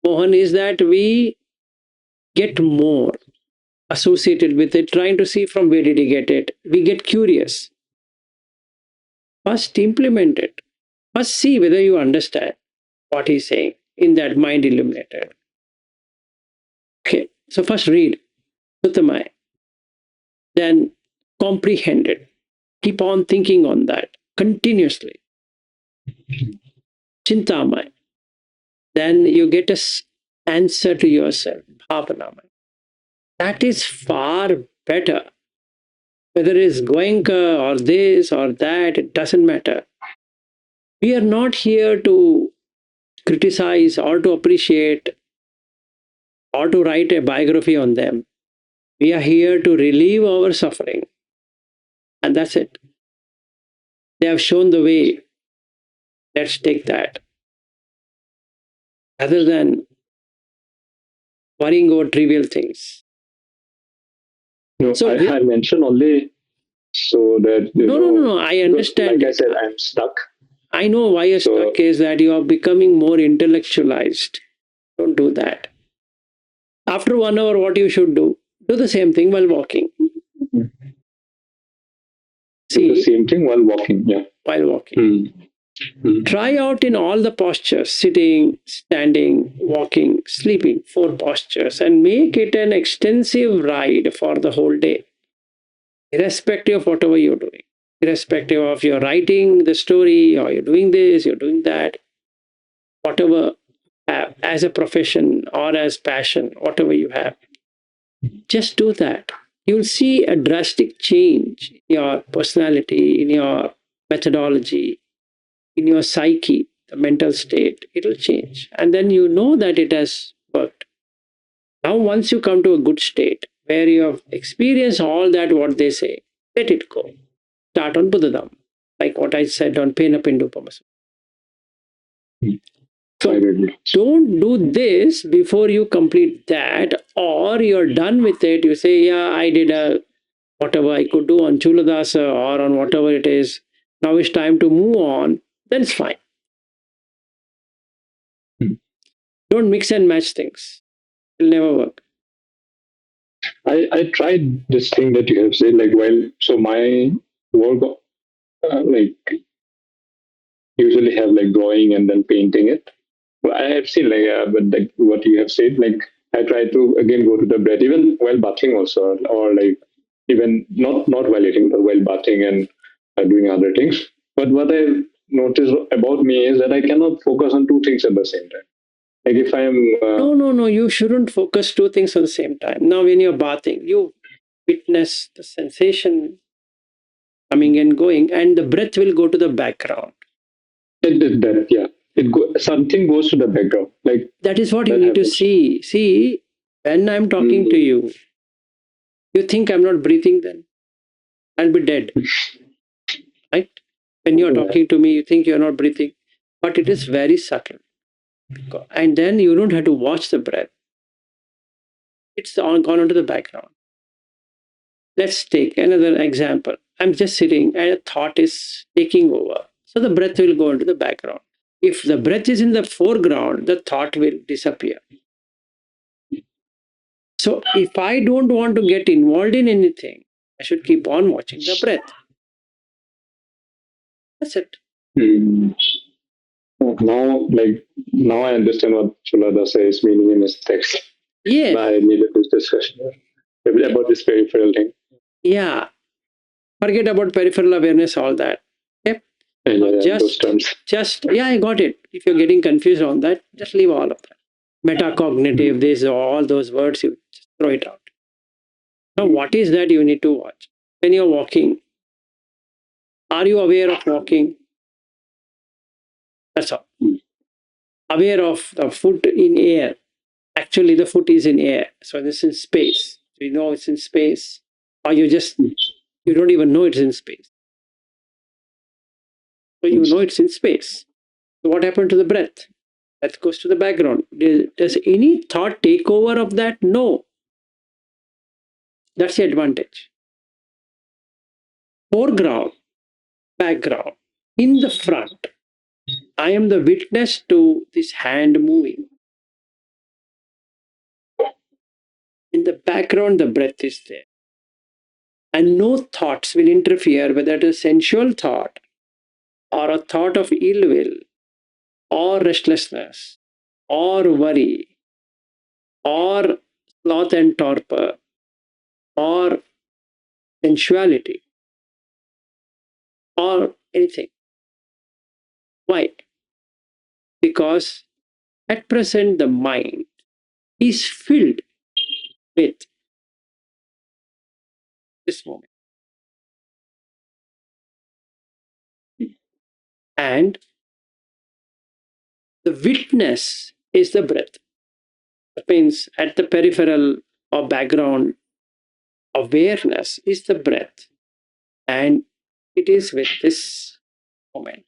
Mohan, is that we get more associated with it, trying to see from where did he get it. We get curious. First, implement it. First, see whether you understand what he's saying in that mind illuminated. Okay, so first read Suttamai, then comprehend it. Keep on thinking on that continuously. Chintamai. Then you get a answer to yourself, Bhavanamai. That is far better. Whether it's Goenka or this or that, it doesn't matter. We are not here to criticize or to appreciate or to write a biography on them. We are here to relieve our suffering. And that's it. They have shown the way. Let's take that. Rather than worrying over trivial things. no, So, I mentioned only so that no, no, no, no. I because understand like I it. said, I'm stuck. I know why you're So stuck is that you are becoming more intellectualized. Don't do that. After 1 hour, what you should do? Do the same thing while walking. do the See, same thing while walking. Yeah. while walking. Mm. Try out in all the postures, sitting, standing, walking, sleeping, 4 postures, and make it an extensive ride for the whole day, irrespective of whatever you're doing, irrespective of you're writing the story or you're doing this, you're doing that, whatever, as a profession or as passion, whatever you have, just do that. You'll see a drastic change in your personality, in your methodology, in your psyche, the mental state. It'll change. And then you know that it has worked. Now, once you come to a good state where you have experienced all that, what they say, let it go. Start on Buddhadam, like what I said on Pena Pindupama. So don't do this before you complete that, or you're done with it. You say, yeah, I did a whatever I could do on Culadassa or on whatever it is. Now it's time to move on. Then it's fine. Don't mix and match things. It'll never work. I tried this thing that you have said, like while so my work like usually have like drawing and then painting it. Well, I have seen like but like what you have said, like I try to again go to the breath even while bathing also, or like even not while eating but while bathing and doing other things. But what I noticed about me is that I cannot focus on two things at the same time. Like if I'm No. You shouldn't focus 2 things at the same time. Now, when you're bathing, you witness the sensation coming and going, and the breath will go to the background. it is that yeah, something goes to the background. Like That is what you that need to happens. see. See, when I'm talking to you, you think I'm not breathing, then I'll be dead, right? When you're Yeah. talking to me, you think you're not breathing, but it is very subtle. And then you don't have to watch the breath, it's gone into the background. Let's take another example. I'm just sitting and a thought is taking over. So the breath will go into the background. If the breath is in the foreground, the thought will disappear. So if I don't want to get involved in anything, I should keep on watching the breath. That's it. Mm. Now I understand what Culadassa is meaning in his text. Yes. I needed this discussion about this peripheral thing. Yeah. Forget about peripheral awareness, all that. Okay. Those terms. Yeah, I got it. If you're getting confused on that, just leave all of that. Metacognitive, this, all those words, you just throw it out. Now, what is that you need to watch? When you're walking, are you aware of walking? That's all. Aware of the foot in air. Actually, the foot is in air. So this is in space. You know it's in space. Or you don't even know it's in space. So you know it's in space. So what happened to the breath? That goes to the background. Does any thought take over of that? No. That's the advantage. Foreground, background. In the front, I am the witness to this hand moving. In the background, the breath is there. And no thoughts will interfere, whether it is sensual thought or a thought of ill will or restlessness or worry or sloth and torpor or sensuality or anything. Why? Because at present the mind is filled with this moment. And the witness is the breath. That means at the peripheral or background awareness is the breath. And it is with this moment.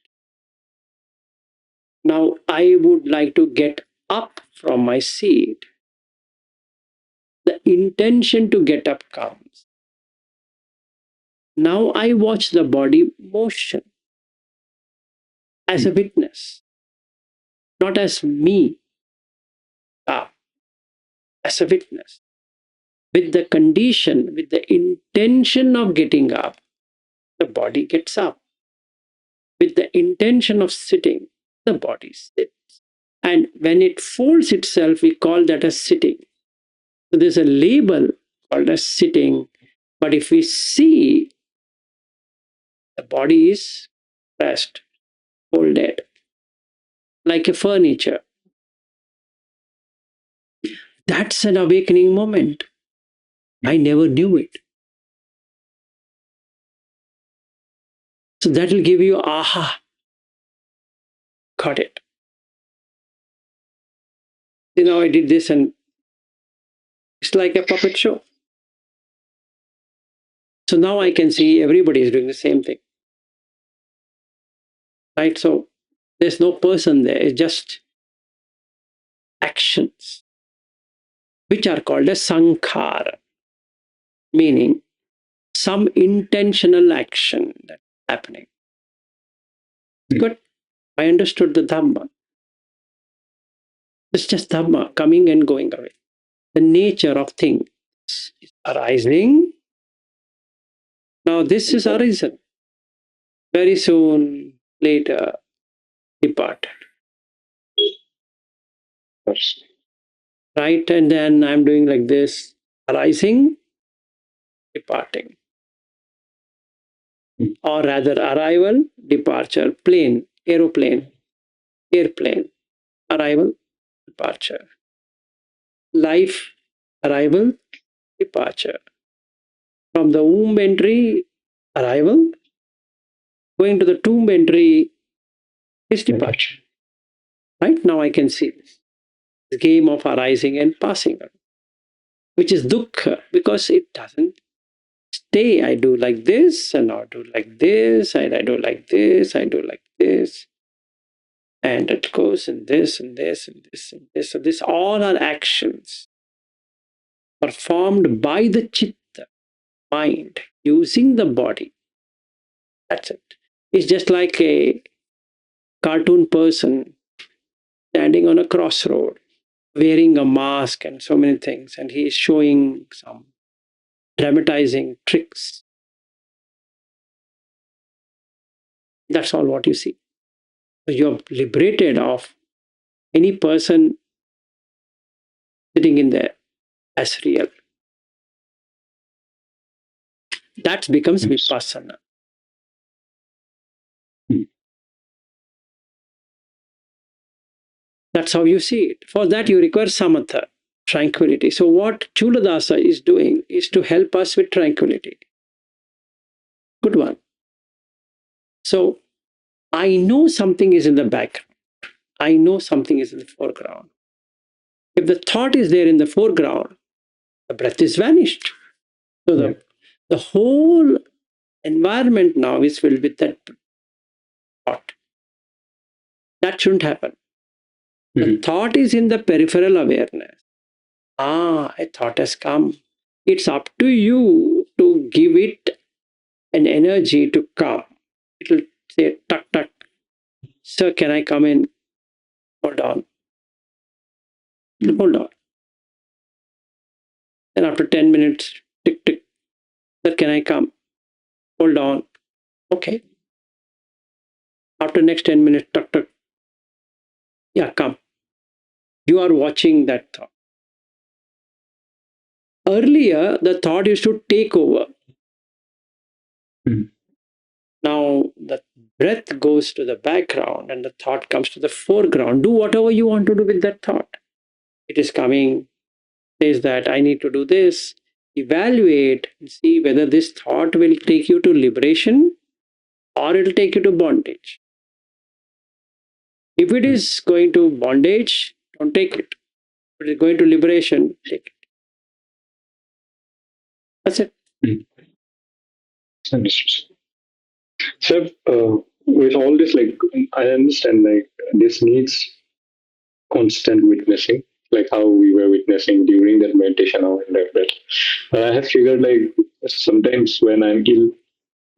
Now I would like to get up from my seat. The intention to get up comes. Now I watch the body motion as a witness, not as me, as a witness. With the condition, with the intention of getting up, the body gets up. With the intention of sitting, the body sits. And when it folds itself, we call that as sitting. So there's a label called as sitting. But if we see the body is pressed, folded, like a furniture, that's an awakening moment. I never knew it. So that will give you, aha, got it. You know, I did this and it's like a puppet show. So now I can see everybody is doing the same thing. Right? So there's no person there, it's just actions, which are called as sankhara, meaning some intentional action that's happening. Good. I understood the Dhamma. It's just Dhamma coming and going away. The nature of things is arising. Now this is arisen. Very soon, later, departed. Right? And then I'm doing like this, arising, departing. Or rather, arrival, departure, plane, aeroplane, airplane, arrival, departure. Life, arrival, departure. From the womb entry, arrival, going to the tomb entry is departure. Right? Now I can see this. The game of arising and passing, which is dukkha, because it doesn't stay. I do like this, and I do like this, and I do like this, I do like this. And it goes in this, and this, and this, and this. So this all are actions performed by the chitta, mind, using the body. That's it. It's just like a cartoon person standing on a crossroad, wearing a mask and so many things, and he is showing some dramatizing tricks. That's all what you see. So you're liberated of any person sitting in there as real. That becomes vipassana. That's how you see it. For that, you require samatha, tranquility. So, what Culadassa is doing is to help us with tranquility. Good one. So, I know something is in the background. I know something is in the foreground. If the thought is there in the foreground, the breath is vanished. So, the whole environment now is filled with that thought. That shouldn't happen. The thought is in the peripheral awareness. A thought has come. It's up to you to give it an energy to come. It will say, tuck, tuck. Sir, can I come in? Hold on. Hold on. Then after 10 minutes, tick, tick. Sir, can I come? Hold on. Okay. After next 10 minutes, tuck, tuck. Yeah, come. You are watching that thought. Earlier, the thought used to take over. Now, the breath goes to the background and the thought comes to the foreground. Do whatever you want to do with that thought. It is coming, says that I need to do this. Evaluate and see whether this thought will take you to liberation or it will take you to bondage. If it is going to bondage, don't take it. If it is going to liberation, take it. That's it. So, with all this, like, I understand, like, this needs constant witnessing, like how we were witnessing during that meditation or in that bed. But I have figured, like, sometimes when I'm ill,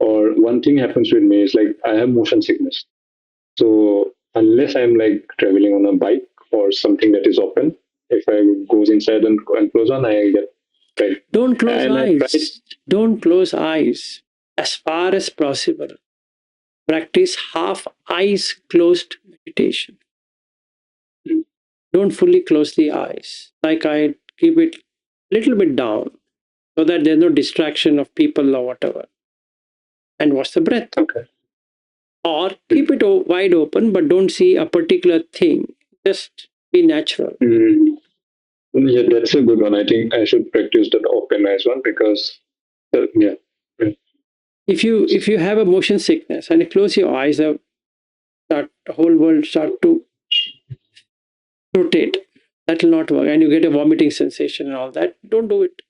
or one thing happens with me is like I have motion sickness. So unless I'm like traveling on a bike or something that is open, if I goes inside and close on, I get like Don't close and I try. eyes. Don't close eyes. as far as possible, practice half eyes closed meditation. Don't fully close the eyes. Like I keep it little bit down so that there's no distraction of people or whatever. And watch the breath. Okay. Or keep it wide open, but don't see a particular thing. Just be natural. Mm. Yeah, that's a good one. I think I should practice that open eyes one because, yeah. If you have a motion sickness and you close your eyes, the whole world start to rotate. That will not work, and you get a vomiting sensation and all that. Don't do it.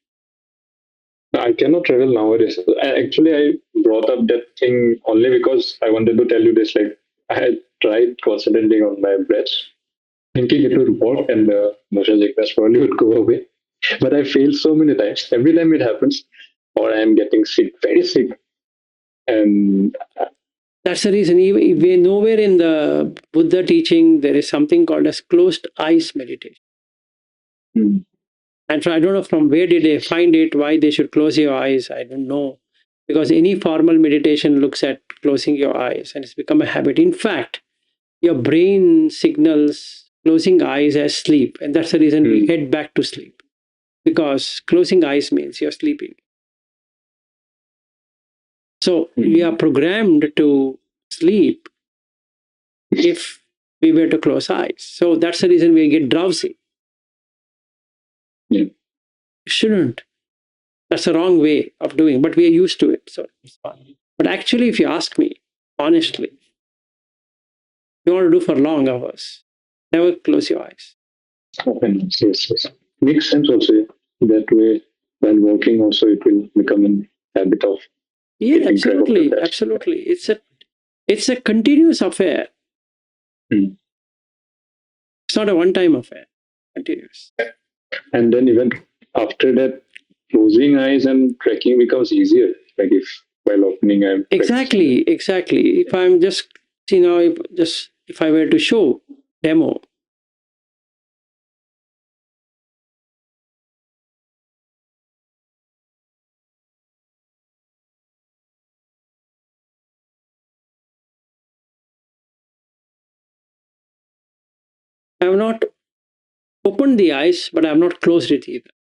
I cannot travel nowadays. Actually, I brought up that thing only because I wanted to tell you this. Like, I had tried concentrating on my breath, thinking it would work and the motion sickness probably would go away. But I failed so many times. Every time it happens, or I am getting sick, very sick. And That's the reason. We nowhere in the Buddha teaching there is something called as closed eyes meditation. mm, And so I don't know from where did they find it, why they should close your eyes. I don't know. Because any formal meditation looks at closing your eyes and it's become a habit. In fact, your brain signals closing eyes as sleep. And that's the reason we head back to sleep. Because closing eyes means you're sleeping. So we are programmed to sleep if we were to close eyes. So that's the reason we get drowsy. yeah. Shouldn't. That's the wrong way of doing, but we are used to it. So it's fine. But actually, if you ask me, honestly, you want to do for long hours, never close your eyes. Open eyes, yes, yes. Makes sense also. That way, while working, also it will become a habit of Yeah, keeping track of the absolutely, breath. absolutely. It's a continuous affair. Mm. It's not a one-time affair. Continuous. And then even after that, closing eyes and tracking becomes easier. Like if while opening, I'm practicing that. Exactly. If I'm just, if I were to show demo, I have not opened the eyes, but I have not closed it either.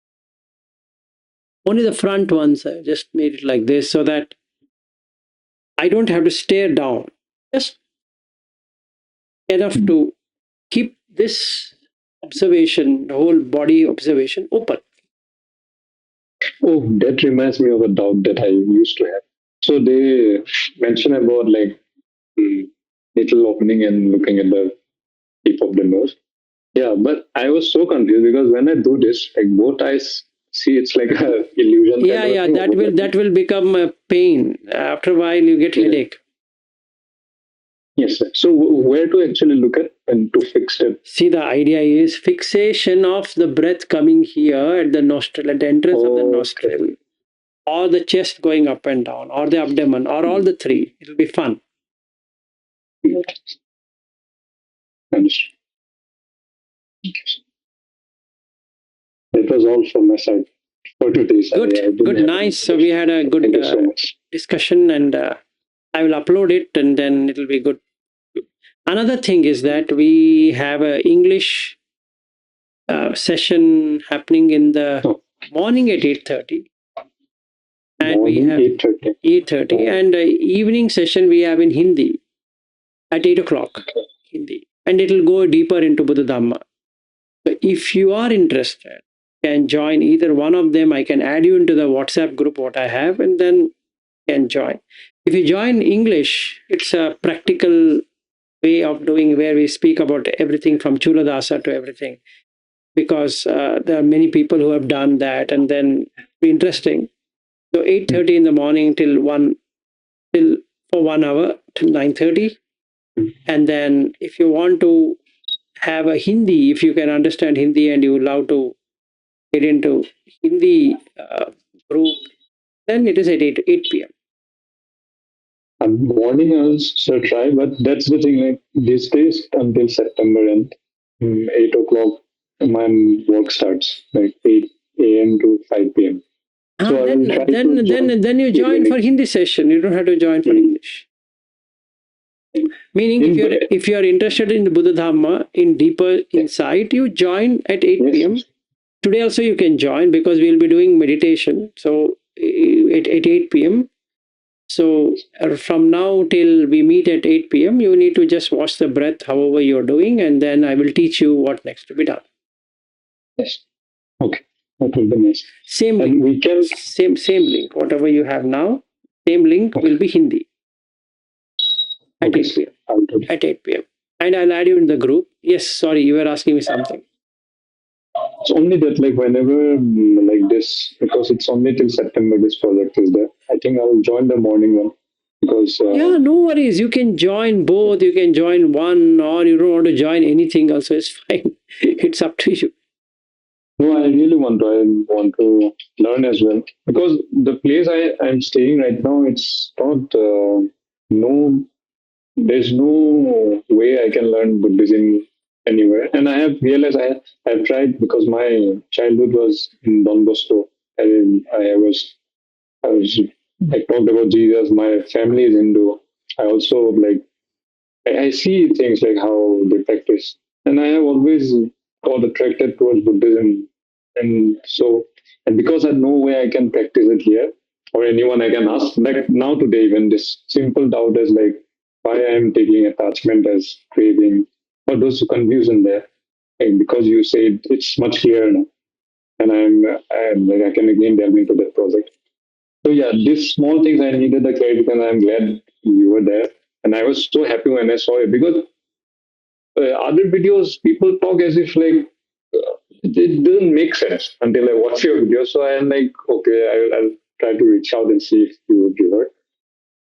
Only the front ones, I just made it like this so that I don't have to stare down. Just enough Mm. to keep this observation, the whole body observation open. Oh, that reminds me of a doubt that I used to have. So they mention about like mm, little opening and looking at the tip of the nose. Yeah, but I was so confused because when I do this, like both eyes see it's like a illusion kind Yeah, of a yeah, thing. that will become a pain. After a while, you get Yeah. headache. Yes, sir. So where to actually look at and to fix it? See, the idea is fixation of the breath coming here at the nostril, at the entrance of the Okay. nostril, or the chest going up and down, or the abdomen, or all the three. It'll be fun. Understood. That was all from my side for today. Good, I didn't good, have any nice. So we questions. had a good Thank you so much. discussion, and I will upload it, and then it'll be good. Another thing is that we have a English session happening in the Oh, morning at 8:30, and we morning have 8:30. 8:30, Oh, and evening session we have in Hindi at 8 o'clock. Hindi, and it'll go deeper into Buddha Dhamma. So if you are interested, can join either one of them. I can add you into the WhatsApp group what I have, and then can join. If you join English, it's a practical way of doing where we speak about everything from Chuladassa to everything, because there are many people who have done that, and then interesting. So 8:30 in the morning till till for 1 hour till 9:30, and then if you want to have a Hindi, if you can understand Hindi and you love to get into Hindi group, then it is at 8 p.m. morning I'll still try, but that's the thing. Like these days until September and 8 o'clock, my work starts like 8 a.m. to 5 p.m. So I will try to join then you join for Hindi session. You don't have to join for English. Meaning, if you are interested in the Buddha Dhamma in deeper insight, you join at 8 p.m. Today also you can join because we'll be doing meditation. So at 8 p.m. So from now till we meet at 8 p.m., you need to just watch the breath, however you're doing, and then I will teach you what next to be done. Yes. Okay. That will be nice. Same and link. we can Same link. Whatever you have now, same link will be Hindi at 8 p.m. At 8 p.m. And I'll add you in the group. Yes, sorry, you were asking me something. It's only that, like, whenever like this, because it's only till September this project is there. I think I'll join the morning one because yeah, no worries. You can join both. You can join one, or you don't want to join anything. Also, it's fine. It's up to you. No, I really want to. I want to learn as well because the place I'm staying right now, it's not no. There's no way I can learn Buddhism anywhere, and I have realized I've tried because my childhood was in Don Bosco. I was I talked about Jesus. My family is Hindu. I also like I see things like how they practice, and I have always got attracted towards Buddhism, and so and because I have no way I can practice it here or anyone I can ask. Like now today, even this simple doubt is like why I am taking attachment as craving, or those confusion there, and because you said it's much clearer now, and I'm like I can again delve into that project. So yeah, these small things I needed the clarity, and I'm glad you were there. And I was so happy when I saw it because other videos people talk as if like it doesn't make sense until I watch your video. So I'm like, okay, I'll try to reach out and see if you would give her.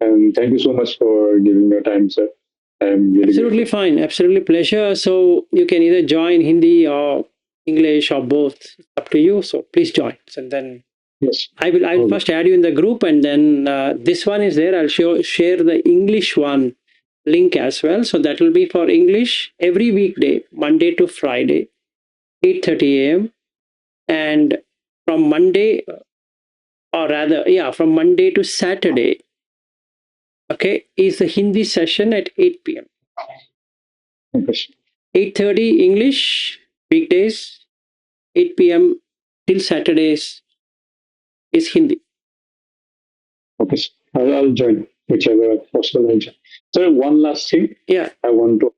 And thank you so much for giving your time, sir. I'm really absolutely grateful. fine. Absolutely pleasure. So you can either join Hindi or English or both. It's up to you. So please join. And then Yes. I will first add you in the group, and then this one is there. I'll share the English one link as well. So that will be for English every weekday, Monday to Friday, 8:30 a.m. And from Monday, or rather, yeah, from Monday to Saturday, okay, is the Hindi session at 8 p.m. Okay. 8:30 English weekdays, 8 p.m. till Saturdays is Hindi. Okay. I'll join whichever possible I join. So one last thing. Yeah. I want to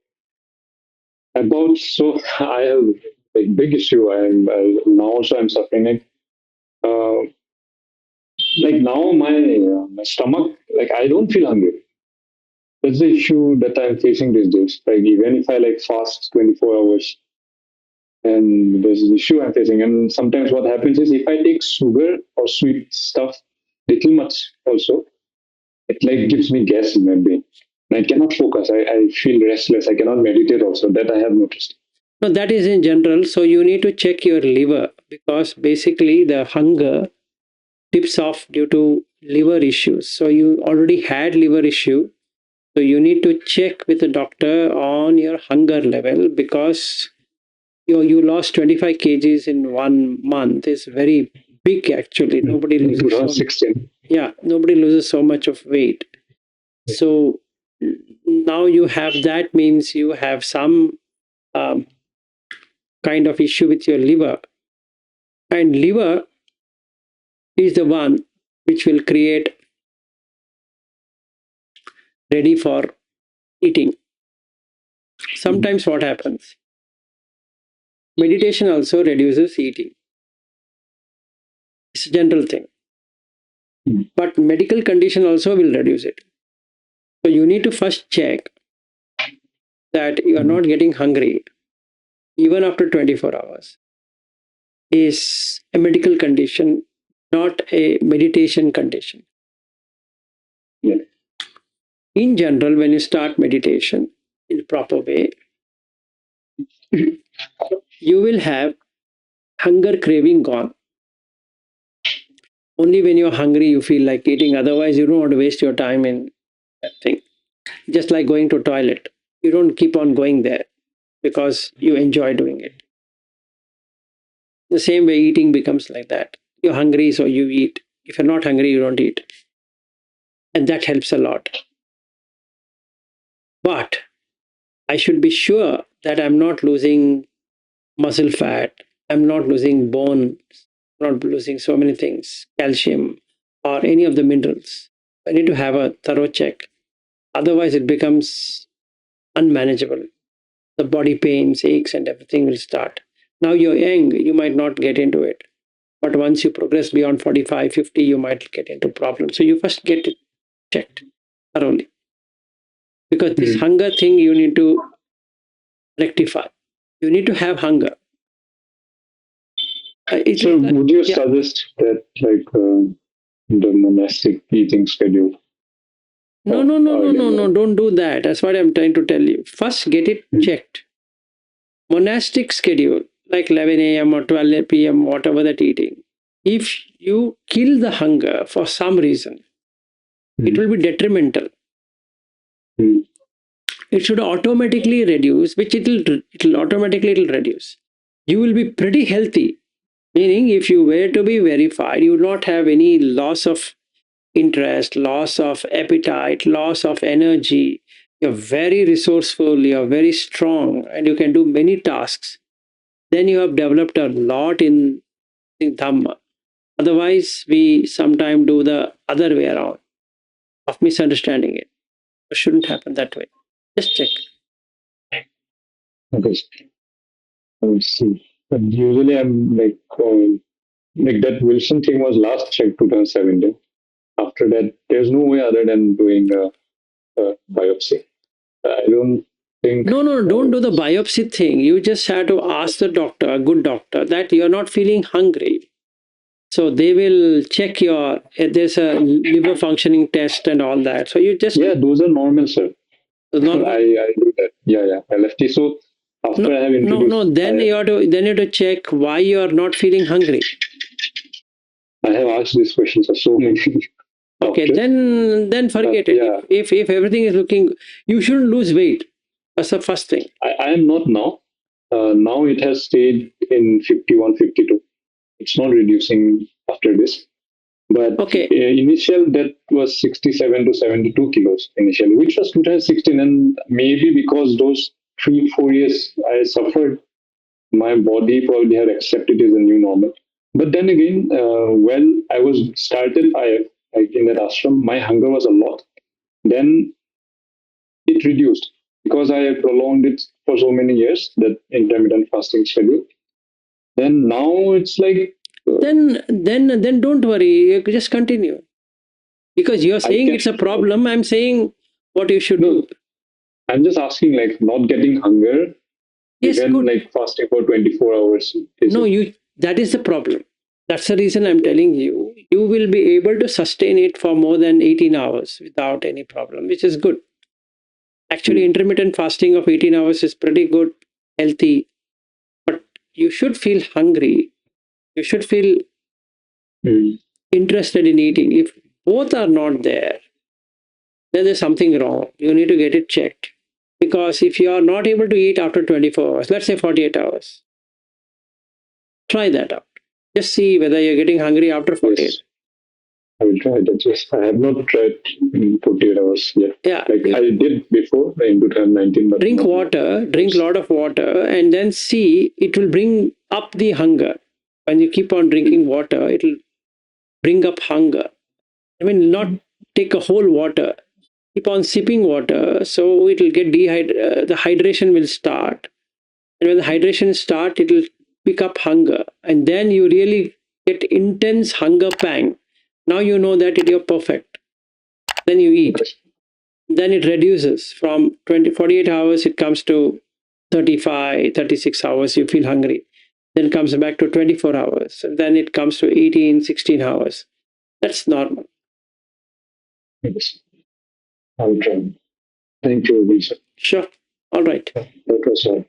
about so I have a big issue. Now also I'm suffering like now my stomach like I don't feel hungry. That's the issue that I'm facing these days. Like even if I like fast 24 hours, and there's an issue I'm facing. And sometimes what happens is if I take sugar or sweet stuff little much also, it like gives me gas in my brain. And I cannot focus. I feel restless. I cannot meditate also. That I have noticed. No, that is in general. So you need to check your liver because basically the hunger tips off due to liver issues. So you already had liver issue. So you need to check with the doctor on your hunger level because you lost 25 kgs in 1 month. Is very big actually. Nobody In loses 2016. yeah, nobody loses so much of weight. So now you have that means you have some kind of issue with your liver, and liver is the one which will create ready for eating. Sometimes what happens, meditation also reduces eating. It's a general thing, but medical condition also will reduce it. So you need to first check that you are not getting hungry even after 24 hours is a medical condition, not a meditation condition. Yeah. In general, when you start meditation in a proper way, you will have hunger craving gone. Only when you're hungry, you feel like eating. Otherwise, you don't want to waste your time in that thing. Just like going to toilet. You don't keep on going there because you enjoy doing it. The same way eating becomes like that. You're hungry, so you eat. If you're not hungry, you don't eat. And that helps a lot. But I should be sure that I'm not losing muscle fat, I'm not losing bone, not losing so many things, calcium, or any of the minerals. I need to have a thorough check. Otherwise, it becomes unmanageable. The body pains, aches, and everything will start. Now you're young, you might not get into it. But once you progress beyond 45, 50, you might get into problems. So you first get it checked thoroughly. Because this hunger thing you need to rectify. You need to have hunger. So would you suggest that like the monastic eating schedule? No, don't do that. That's what I'm trying to tell you. First, get it checked. Monastic schedule, like 11 a.m. or 12 p.m., whatever that eating. If you kill the hunger for some reason, it will be detrimental. It should automatically reduce, which it'll automatically reduce. You will be pretty healthy. Meaning, if you were to be verified, you will not have any loss of interest, loss of appetite, loss of energy. You're very resourceful, you're very strong, and you can do many tasks. Then you have developed a lot in Dhamma. Otherwise, we sometimes do the other way around of misunderstanding it. It shouldn't happen that way. Just check. Okay. See. But usually I'm like that Wilson thing was last checked 2017. After that, there's no way other than doing a biopsy. I don't think. No, don't do the biopsy thing. You just have to ask the doctor, a good doctor, that you're not feeling hungry. So they will check your, there's a liver functioning test and all that. So you just. Yeah, those are normal, sir. Normal. I do that. Yeah. LFT. So after I have introduced. Then you have to check why you are not feeling hungry. I have asked these questions of so many. Okay, then forget it. Yeah. If everything is looking, you shouldn't lose weight. That's the first thing. I am not now. Now it has stayed in 51, 52. It's not reducing after this. But initial that was 67 to 72 kilos initially, which was 2016. And maybe because those 3-4 years I suffered, my body probably had accepted it as a new normal. But then again, when I was started, like in that ashram, my hunger was a lot. Then it reduced because I had prolonged it for so many years, that intermittent fasting schedule. Then now it's like. Then don't worry. You just continue. Because you're saying it's a problem. I'm saying what you should do. I'm just asking, like, not getting hunger. Yes, even good. Like fasting for 24 hours. That is the problem. That's the reason I'm telling you. You will be able to sustain it for more than 18 hours without any problem, which is good. Actually, intermittent fasting of 18 hours is pretty good, healthy. But you should feel hungry. You should feel interested in eating. If both are not there, then there's something wrong. You need to get it checked. Because if you are not able to eat after 24 hours, let's say 48 hours, try that out. Just see whether you're getting hungry after 48. Yes. I will try that. Yes, I have not tried in 48 hours yet. Yeah. Like I did before in 2019. But drink water, drink a lot of water, and then see, it will bring up the hunger. When you keep on drinking water, it will bring up hunger. I mean, not take a whole water. Keep on sipping water, so it will get dehydrated. The hydration will start. And when the hydration starts, it will pick up hunger. And then you really get intense hunger pang. Now you know that you're perfect. Then you eat. Then it reduces from 48 hours, it comes to 35, 36 hours, you feel hungry. Then it comes back to 24 hours. And then it comes to 18, 16 hours. That's normal. Yes. I'll try. Thank you, Lisa. Sure. All right. That was all.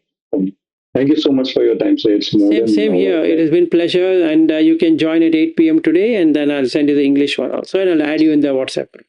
Thank you so much for your time. So it's more same here. It has been pleasure, and you can join at 8 p.m. today, and then I'll send you the English one also, and I'll add you in the WhatsApp group.